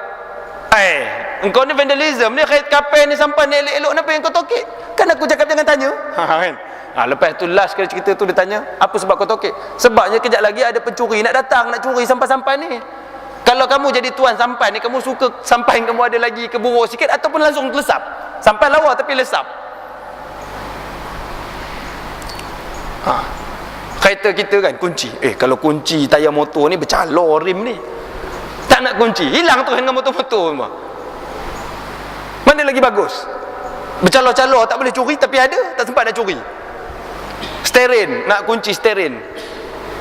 engkau ni vandalism ni, kapal ni sampai ni elok-elok, kenapa yang kau tokek? Kan aku cakap jangan tanya. Kan? Lepas tu last kali cerita tu dia tanya, apa sebab kau tokek? Sebabnya kejap lagi ada pencuri nak datang, nak curi sampan-sampan ni. Kalau kamu jadi tuan sampan ni, kamu suka sampan kamu ada lagi keburuk sikit, ataupun langsung lesap. Sampan lawa tapi lesap. Kereta kita kan kunci, kalau kunci tayar motor ni bercalor rim ni, tak nak kunci, hilang tu dengan motor-motor semua. Mana lagi bagus? Bercalor-calor tak boleh curi, tapi ada tak sempat nak curi. Sterin, nak kunci sterin.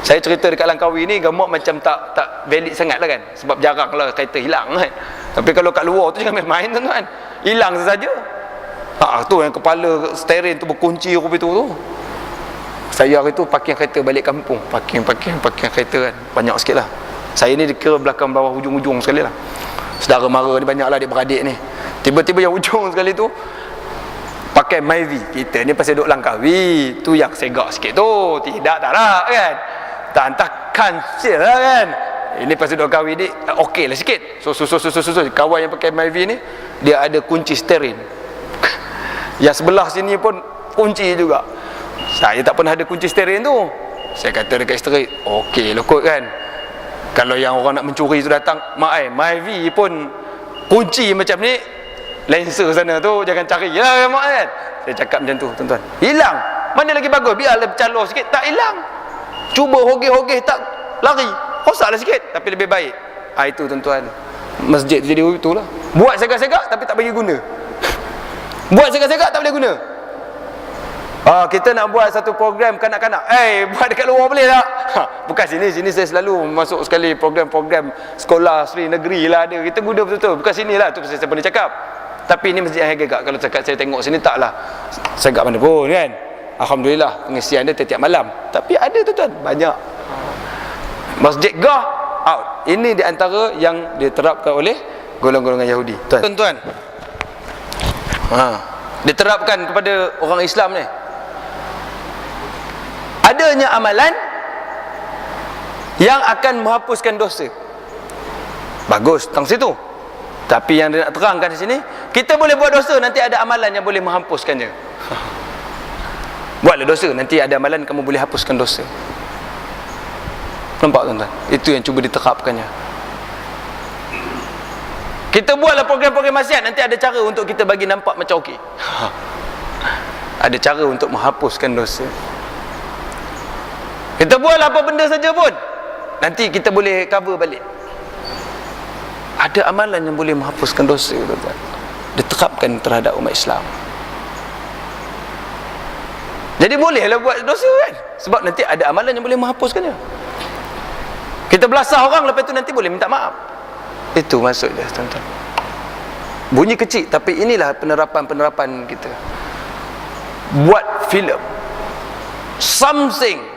Saya cerita dekat Langkawi ni, gemuk macam tak valid sangat lah kan, sebab jarang lah kereta hilang kan. Tapi kalau kat luar tu jangan main-main tuan-tuan, hilang saja. Tu yang kepala sterin tu berkunci rupi tu. Saya hari tu parking kereta balik kampung, parking kereta kan, banyak sikit lah. Saya ni kira belakang bawah hujung-hujung sekali lah. Saudara mara ni banyak lah, adik-beradik ni. Tiba-tiba yang hujung sekali tu pakai Myvi. Kita ni pasal duduk Langkawi, tu yang segak sikit tu. Tidak tak nak kan, tak hantar kancil lah kan. Ini pasal duduk Langkawi ni okey lah sikit. So kawan yang pakai Myvi ni, dia ada kunci steering. Yang sebelah sini pun kunci juga. Saya tak pernah ada kunci steering tu. Saya kata dekat isteri, okey lah kot kan. Kalau yang orang nak mencuri tu datang, Myvi pun kunci macam ni, lenser sana tu jangan cari ya mak kan. Saya cakap macam tu tuan-tuan. Hilang. Mana lagi bagus, biarlah bercalor sikit, tak hilang. Cuba hogeh-hogeh tak lari, rosaklah sikit, tapi lebih baik. Itu tuan-tuan, masjid tu jadi itulah. Buat segak-segak tapi tak bagi guna. Buat segak-segak tak boleh guna. Kita nak buat satu program kanak-kanak. Buat dekat luar boleh tak? Bukan sini saya selalu masuk sekali program-program sekolah Sri Negeri lah ada. Kita guna betul-betul. Bukan sini lah, tu saya boleh cakap. Tapi ini masjid yang agak, kalau cakap saya tengok sini taklah. Saya kat mana pun kan. Alhamdulillah pengisian dia tiap malam. Tapi ada tuan-tuan, banyak. Masjid Gah out. Ini di antara yang diterapkan oleh golongan-golongan Yahudi. Tuan-tuan. Diterapkan kepada orang Islam ni. Adanya amalan yang akan menghapuskan dosa. Bagus tentang situ. Tapi yang dia nak terangkan di sini, kita boleh buat dosa, nanti ada amalan yang boleh menghapuskannya. Buatlah dosa, nanti ada amalan kamu boleh hapuskan dosa. Nampak tuan-tuan? Itu yang cuba diterapkannya. Kita buatlah program-program maksiat, nanti ada cara untuk kita bagi nampak macam okey. Ada cara untuk menghapuskan dosa. Kita buatlah apa benda saja pun, nanti kita boleh cover balik. Ada amalan yang boleh menghapuskan dosa, tuan-tuan. Diterapkan terhadap umat Islam. Jadi bolehlah buat dosa kan, sebab nanti ada amalan yang boleh menghapuskannya. Kita belasah orang, lepas tu nanti boleh minta maaf. Itu maksud dia, tuan-tuan. Bunyi kecil, tapi inilah penerapan-penerapan kita. Buat filem, something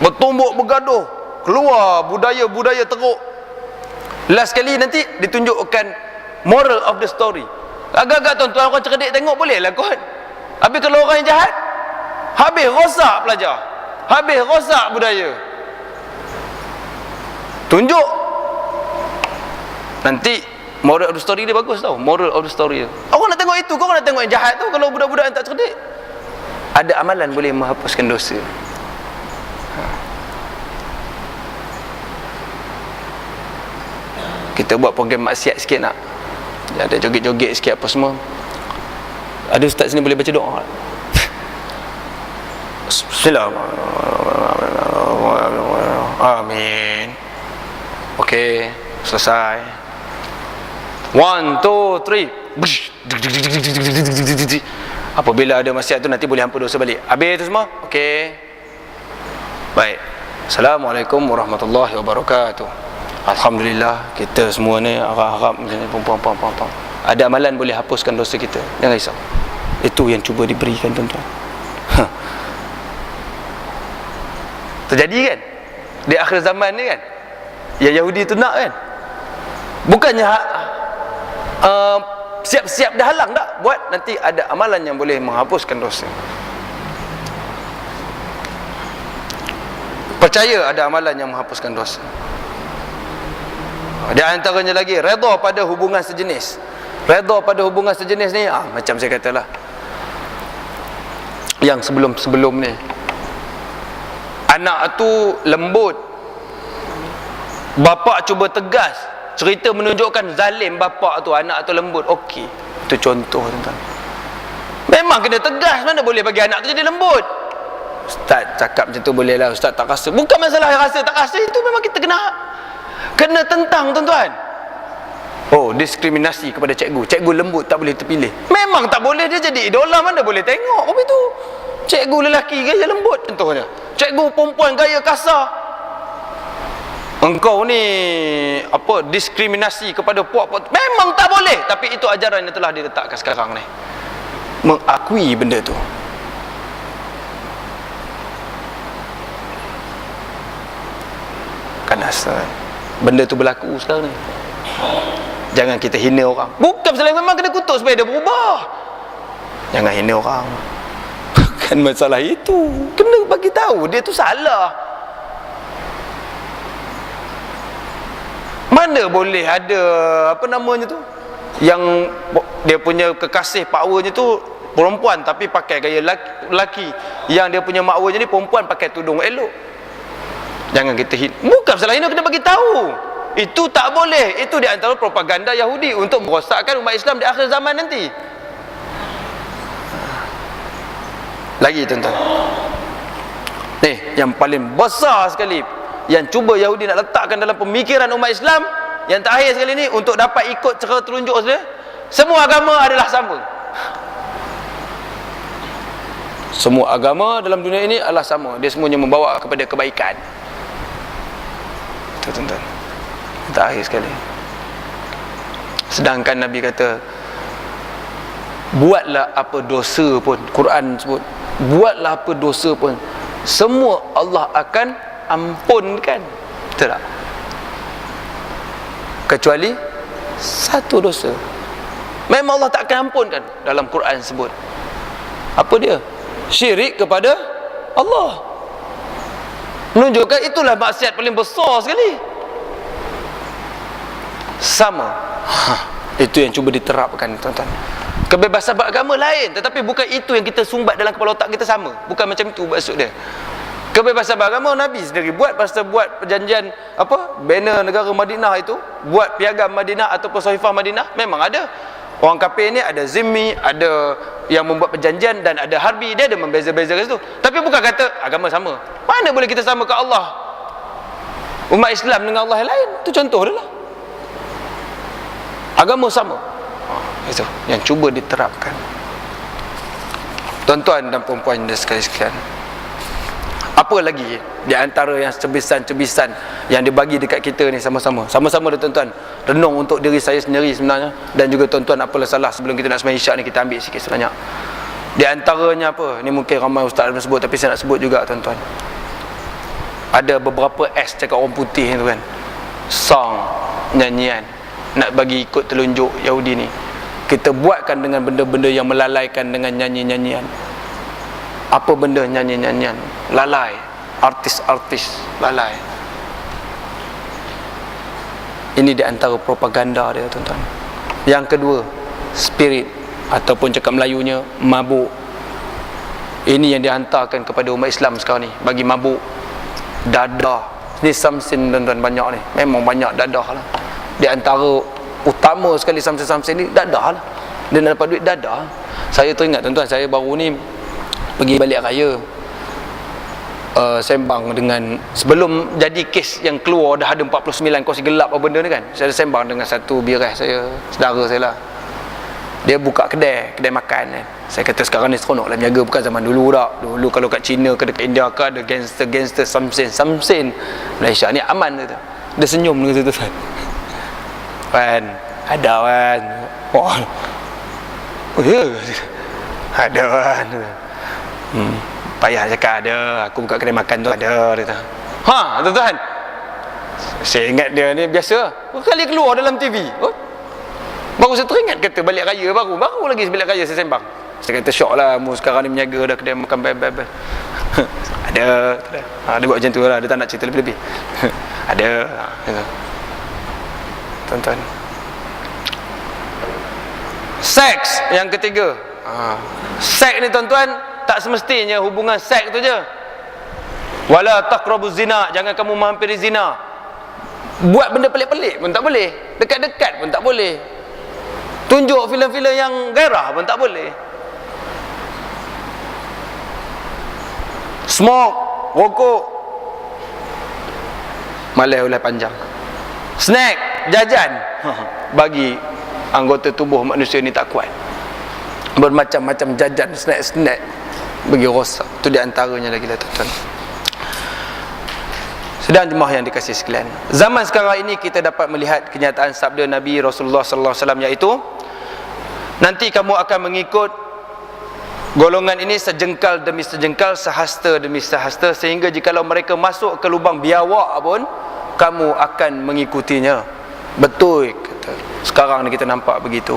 bertumbuk bergaduh, keluar budaya-budaya teruk. Last sekali nanti ditunjukkan moral of the story. Agak-agak tuan-tuan orang cerdik tengok boleh lah kot. Habis kalau orang yang jahat, habis rosak pelajar, habis rosak budaya. Tunjuk nanti moral of the story dia bagus tau. Moral of the story dia, orang nak tengok itu, kau nak tengok yang jahat tu. Kalau budak-budak yang tak cerdik, ada amalan boleh menghapuskan dosa. Kita buat program maksiat sikit nak, ada joget-joget sikit apa semua. Ada ustaz sini boleh baca doa. Bismillahirrahmanirrahim. Amin. Okey, selesai. 1, 2, 3. Apabila ada maksiat tu nanti boleh hampa dosa balik. Habis tu semua? Okey. Baik. Assalamualaikum warahmatullahi wabarakatuh. Alhamdulillah, kita semua ni harap-harap puan-puan. Ada amalan boleh hapuskan dosa kita. Jangan risau. Itu yang cuba diberikan, tuan-tuan. Terjadi kan di akhir zaman ni kan, yang Yahudi tu nak kan. Bukannya siap-siap dah halang tak buat, nanti ada amalan yang boleh menghapuskan dosa. Percaya ada amalan yang menghapuskan dosa. Di antaranya lagi, redha pada hubungan sejenis. Redha pada hubungan sejenis ni, macam saya katalah, yang sebelum ni, anak tu lembut, bapak cuba tegas, cerita menunjukkan zalim bapak tu, anak tu lembut. Okey, itu contoh, tuan-tuan. Memang kena tegas, mana boleh bagi anak tu jadi lembut. Ustaz cakap macam tu boleh lah, ustaz tak rasa. Bukan masalah rasa tak rasa, itu memang kita kena tentang, tuan-tuan. Oh, diskriminasi kepada cikgu. Cikgu lembut tak boleh terpilih. Memang tak boleh, dia jadi idola, mana boleh tengok. Apa itu? Cikgu lelaki gaya lembut contohnya. Cikgu perempuan gaya kasar. Engkau ni apa, diskriminasi kepada puak-puak. Memang tak boleh, tapi itu ajaran yang telah diletakkan sekarang ni. Mengakui benda tu. Kan asal benda tu berlaku sekarang ni. Jangan kita hina orang. Bukan masalah, memang kena kutuk supaya dia berubah. Jangan hina orang. Bukan masalah itu. Kena bagi tahu dia tu salah. Mana boleh ada apa namanya tu, yang dia punya kekasih powernya tu perempuan tapi pakai gaya lelaki, yang dia punya makwanya ni perempuan pakai tudung elok. Jangan kita bukan masalah ini, kena bagi tahu. Itu tak boleh. Itu di antara propaganda Yahudi untuk merosakkan umat Islam di akhir zaman nanti. Lagi, tuan-tuan. Ni yang paling besar sekali yang cuba Yahudi nak letakkan dalam pemikiran umat Islam, yang terakhir sekali ni, untuk dapat ikut cara terunjuk saja, semua agama adalah sama. Semua agama dalam dunia ini adalah sama, dia semuanya membawa kepada kebaikan. Itu tuan-tuan. Terakhir sekali, sedangkan Nabi kata, buatlah apa dosa pun, Quran sebut, buatlah apa dosa pun, semua Allah akan ampunkan. Betul tak? Kecuali satu dosa, memang Allah tak akan ampunkan. Dalam Quran sebut apa dia? Syirik kepada Allah. Menunjukkan itulah maksiat paling besar sekali. Sama. Itu yang cuba diterapkan, tuan-tuan. Kebebasan beragama lain, tetapi bukan itu yang kita sumbat dalam kepala otak kita sama. Bukan macam itu maksud dia. Kebebasan beragama Nabi sendiri buat, pasal buat perjanjian banner negara Madinah itu, buat piagam Madinah ataupun Sahifah Madinah, memang ada. Orang kafir ni ada zimmi, ada yang membuat perjanjian, dan ada harbi. Dia ada membeza-beza kat situ. Tapi bukan kata agama sama. Mana boleh kita sama ke Allah, umat Islam dengan Allah yang lain? Itu contoh dia lah. Agama sama. Itu yang cuba diterapkan. Tuan-tuan dan puan-puan dan sekalian, apa lagi di antara yang cebisan-cebisan yang dibagi dekat kita ni sama-sama dia, tuan-tuan. Renung untuk diri saya sendiri sebenarnya, dan juga tuan-tuan, apalah salah sebelum kita nak sembahyang isyak ni, kita ambil sikit sebanyak. Di antaranya apa? Ni mungkin ramai ustaz dah sebut, tapi saya nak sebut juga, tuan-tuan. Ada beberapa cakap orang putih tu kan, song, nyanyian, nak bagi ikut telunjuk Yahudi ni. Kita buatkan dengan benda-benda yang melalaikan dengan nyanyi-nyanyian. Apa benda nyanyi-nyanyian? Lalai. Artis-artis lalai. Ini di antara propaganda dia, tuan-tuan. Yang kedua, spirit, ataupun cakap Melayunya, mabuk. Ini yang dihantarkan kepada umat Islam sekarang ni, bagi mabuk. Dadah. Ni samsin, tuan-tuan, banyak ni. Memang banyak dadah lah. Di antara utama sekali samsin-samsin ni, dadah lah. Dia nak dapat duit dadah. Saya teringat, tuan-tuan, saya baru ni pergi balik raya, sembang dengan, sebelum jadi kes yang keluar dah ada 49 kursi gelap apa benda ni kan, saya ada sembang dengan satu birah saya, saudara saya lah. Dia buka kedai makan kan. Saya kata sekarang ni seronok lah menjaga, bukan zaman dulu tak. Dulu kalau kat China ke dekat India ke, ada gangster samsin. Malaysia ni aman tu. Dia senyum dengan tu kan. Wan, ada Wan. Oh ya. Ada Wan. Payah cakap ada, aku buka kedai makan tu ada, dia kata. Ha, tuan-tuan, saya ingat dia ni biasa, kali keluar dalam TV. Baru saya teringat kata balik raya, baru lagi balik raya saya sembang. Saya kata syok lah, mu sekarang ni menjaga dah kedai makan beb. Ada. Dia buat macam tu lah, dia tak nak cerita lebih-lebih. Ada. Tuan-tuan, seks yang ketiga. Seks ni, tuan-tuan, tak semestinya hubungan seks tu je. Wala taqrabuz zina, jangan kamu menghampiri zina. Buat benda pelik-pelik pun tak boleh, dekat-dekat pun tak boleh, tunjuk filem-filem yang gairah pun tak boleh. Smoke, rokok, malai ulah panjang. Snack, jajan, bagi anggota tubuh manusia ni tak kuat. Bermacam-macam jajan, snack bagi rosak. Itu di antaranya lagi lah, tuan-tuan. Sedang jemaah yang dikasihi sekalian, zaman sekarang ini kita dapat melihat kenyataan sabda Nabi Rasulullah sallallahu alaihi wasallam, iaitu nanti kamu akan mengikut golongan ini sejengkal demi sejengkal, sehasta demi sehasta, sehingga jikalau mereka masuk ke lubang biawak pun kamu akan mengikutinya. Betul kata. Sekarang ni kita nampak begitu.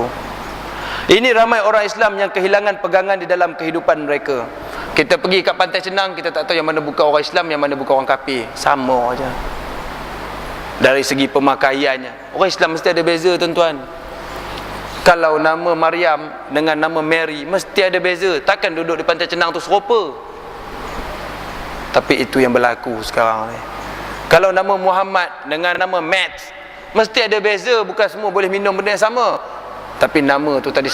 Ini ramai orang Islam yang kehilangan pegangan di dalam kehidupan mereka. Kita pergi kat pantai Cenang, kita tak tahu yang mana bukan orang Islam, yang mana bukan orang kafir. Sama aja. Dari segi pemakaiannya, orang Islam mesti ada beza, tuan-tuan. Kalau nama Maryam dengan nama Mary, mesti ada beza. Takkan duduk di pantai Cenang tu serupa. Tapi itu yang berlaku sekarang ni. Kalau nama Muhammad dengan nama Matt, mesti ada beza. Bukan semua boleh minum benda yang sama. Tapi nama tu tadi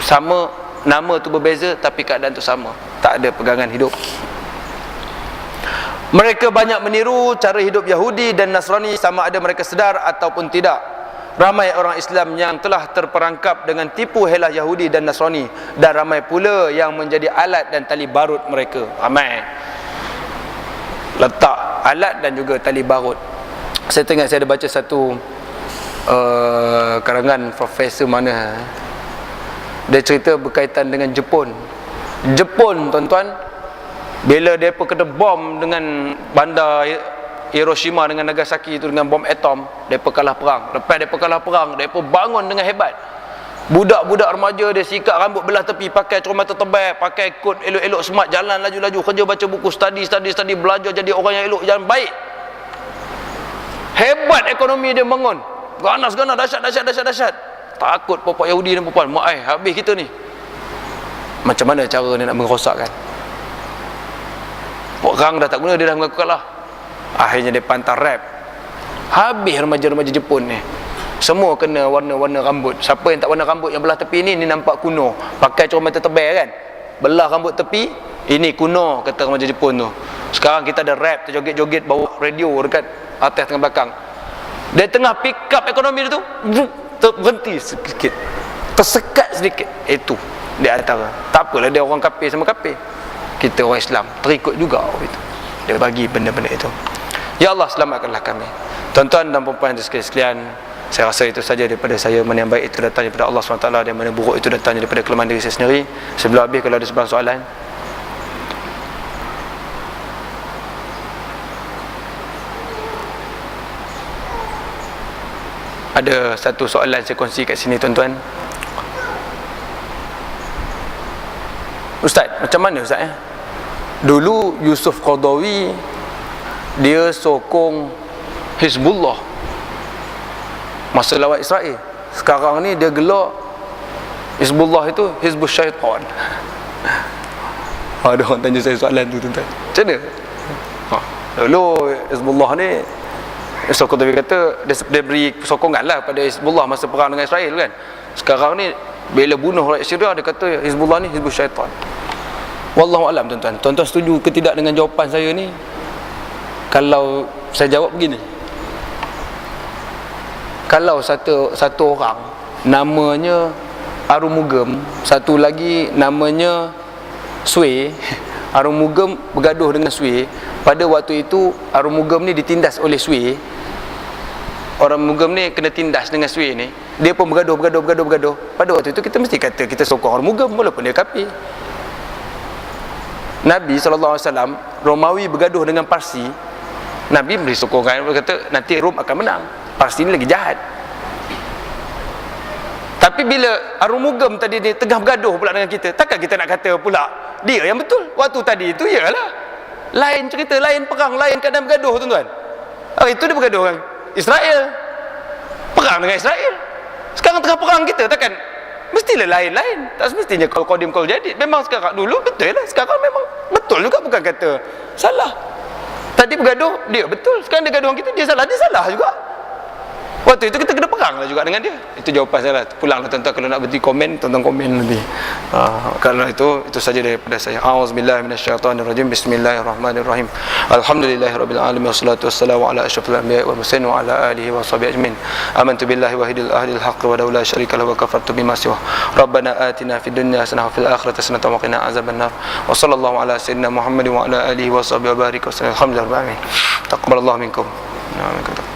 sama, nama tu berbeza, tapi keadaan tu sama. Tak ada pegangan hidup. Mereka banyak meniru cara hidup Yahudi dan Nasrani, sama ada mereka sedar ataupun tidak. Ramai orang Islam yang telah terperangkap dengan tipu hela Yahudi dan Nasrani, dan ramai pula yang menjadi alat dan tali barut mereka. Ramai letak alat dan juga tali barut. Saya tengok, saya ada baca satu karangan profesor mana, dia cerita berkaitan dengan Jepun. Jepun, tuan-tuan, bila mereka kena bom dengan bandar Hiroshima dengan Nagasaki itu dengan bom atom, mereka kalah perang. Lepas mereka kalah perang, mereka bangun dengan hebat. Budak-budak remaja dia sikat rambut belah tepi, pakai cermin tertebal, pakai kod elok-elok, smart, jalan laju-laju, kerja baca buku, study, belajar jadi orang yang elok, yang baik. Hebat ekonomi dia bangun. Ganas, dahsyat. Takut popok Yahudi dan perempuan, mak habis kita ni. Macam mana cara dia nak merosakkan? Perang dah tak guna, dia dah mengaku kalah. Akhirnya dia pantar rap. Habis remaja-remaja Jepun ni. Semua kena warna-warna rambut. Siapa yang tak warna rambut yang belah tepi ni nampak kuno. Pakai cermin tertebal kan, belah rambut tepi, ini kuno, kata remaja Jepun tu. Sekarang kita ada rap, terjoget-joget bawa radio dekat atas tengah belakang. Dia tengah pick up ekonomi dia tu, terberhenti sedikit, tersekat sedikit. Itu di antara. Tak apalah dia orang kafir sama kafir, kita orang Islam terikut juga itu. Dia bagi benda-benda itu. Ya Allah, selamatkanlah kami. Tuan-tuan dan puan-puan sekalian, saya rasa itu saja daripada saya. Mana yang baik itu datang daripada Allah SWT, dan mana buruk itu datang daripada kelemahan diri saya sendiri. Sebelum habis, kalau ada sebarang soalan. Ada satu soalan saya kongsi kat sini, tuan-tuan. Ustaz, macam mana Ustaz Dulu Yusuf Qaradawi dia sokong Hizbullah masa lawan Israel. Sekarang ni dia gelak Hizbullah itu Hizbus Syaitan. Ada orang tanya saya soalan tu, tuan-tuan. Macam mana? Dulu Hizbullah ni, Yusuf Qaradawi kata dia beri sokongan lah pada Hizbullah masa perang dengan Israel kan. Sekarang ni bila bunuh rakyat Syria, dia kata Hizbullah ni Hizbus Syaitan. Wallahu alam, tuan-tuan. Tuan-tuan setuju ke tidak dengan jawapan saya ni? Kalau saya jawab begini, kalau satu orang namanya Arumugam, satu lagi namanya Sway, Arumugam bergaduh dengan Sway. Pada waktu itu Arumugam ni ditindas oleh Sway. Arumugam ni kena tindas dengan Sway ni. Dia pun bergaduh. Pada waktu itu kita mesti kata kita sokong Arumugam walaupun dia kafir. Nabi SAW, Romawi bergaduh dengan Parsi, Nabi beri sokongan, berkata nanti Rom akan menang, Parsi ni lagi jahat. Tapi bila Arumugam tadi dia tengah bergaduh pula dengan kita, takkan kita nak kata pula dia yang betul? Waktu tadi itu ialah lain cerita, lain perang, lain keadaan bergaduh, tuan-tuan. Itu dia bergaduh dengan Israel, perang dengan Israel. Sekarang tengah perang kita, takkan mestilah lain-lain. Tak semestinya kalau qadim kalau jadi. Memang sekarang dulu betul lah, sekarang memang betul juga, bukan kata salah. Tadi bergaduh dia betul, sekarang dia gaduh dengan kita, dia salah juga. Waktu itu kita kena perang lah juga dengan dia. Itu jawapan saya lah. Pulanglah tuan-tuan, kalau nak berhenti komen, tuan-tuan komen nanti. Kalau itu saja daripada saya. A'udzubillahi minasyaitonirrajim. Bismillahirrahmanirrahim. Alhamdulillahirabbil alamin, wassalatu wassalamu ala asyrafil anbiya'i wal mursalin wa ala alihi wa sahbihi ajmain. Amantu billahi wahidil ahadil haqq wa la syarika lahu wa kafartu bima siwa. Rabbana atina fid dunya hasanah wa fil akhirati hasanah wa qina azabannar. Wa sallallahu ala sayyidina Muhammadin wa ala alihi wa sahbihi wa barik wa sallam. Alhamdulillah. Taqabbalallahu minkum. Amin.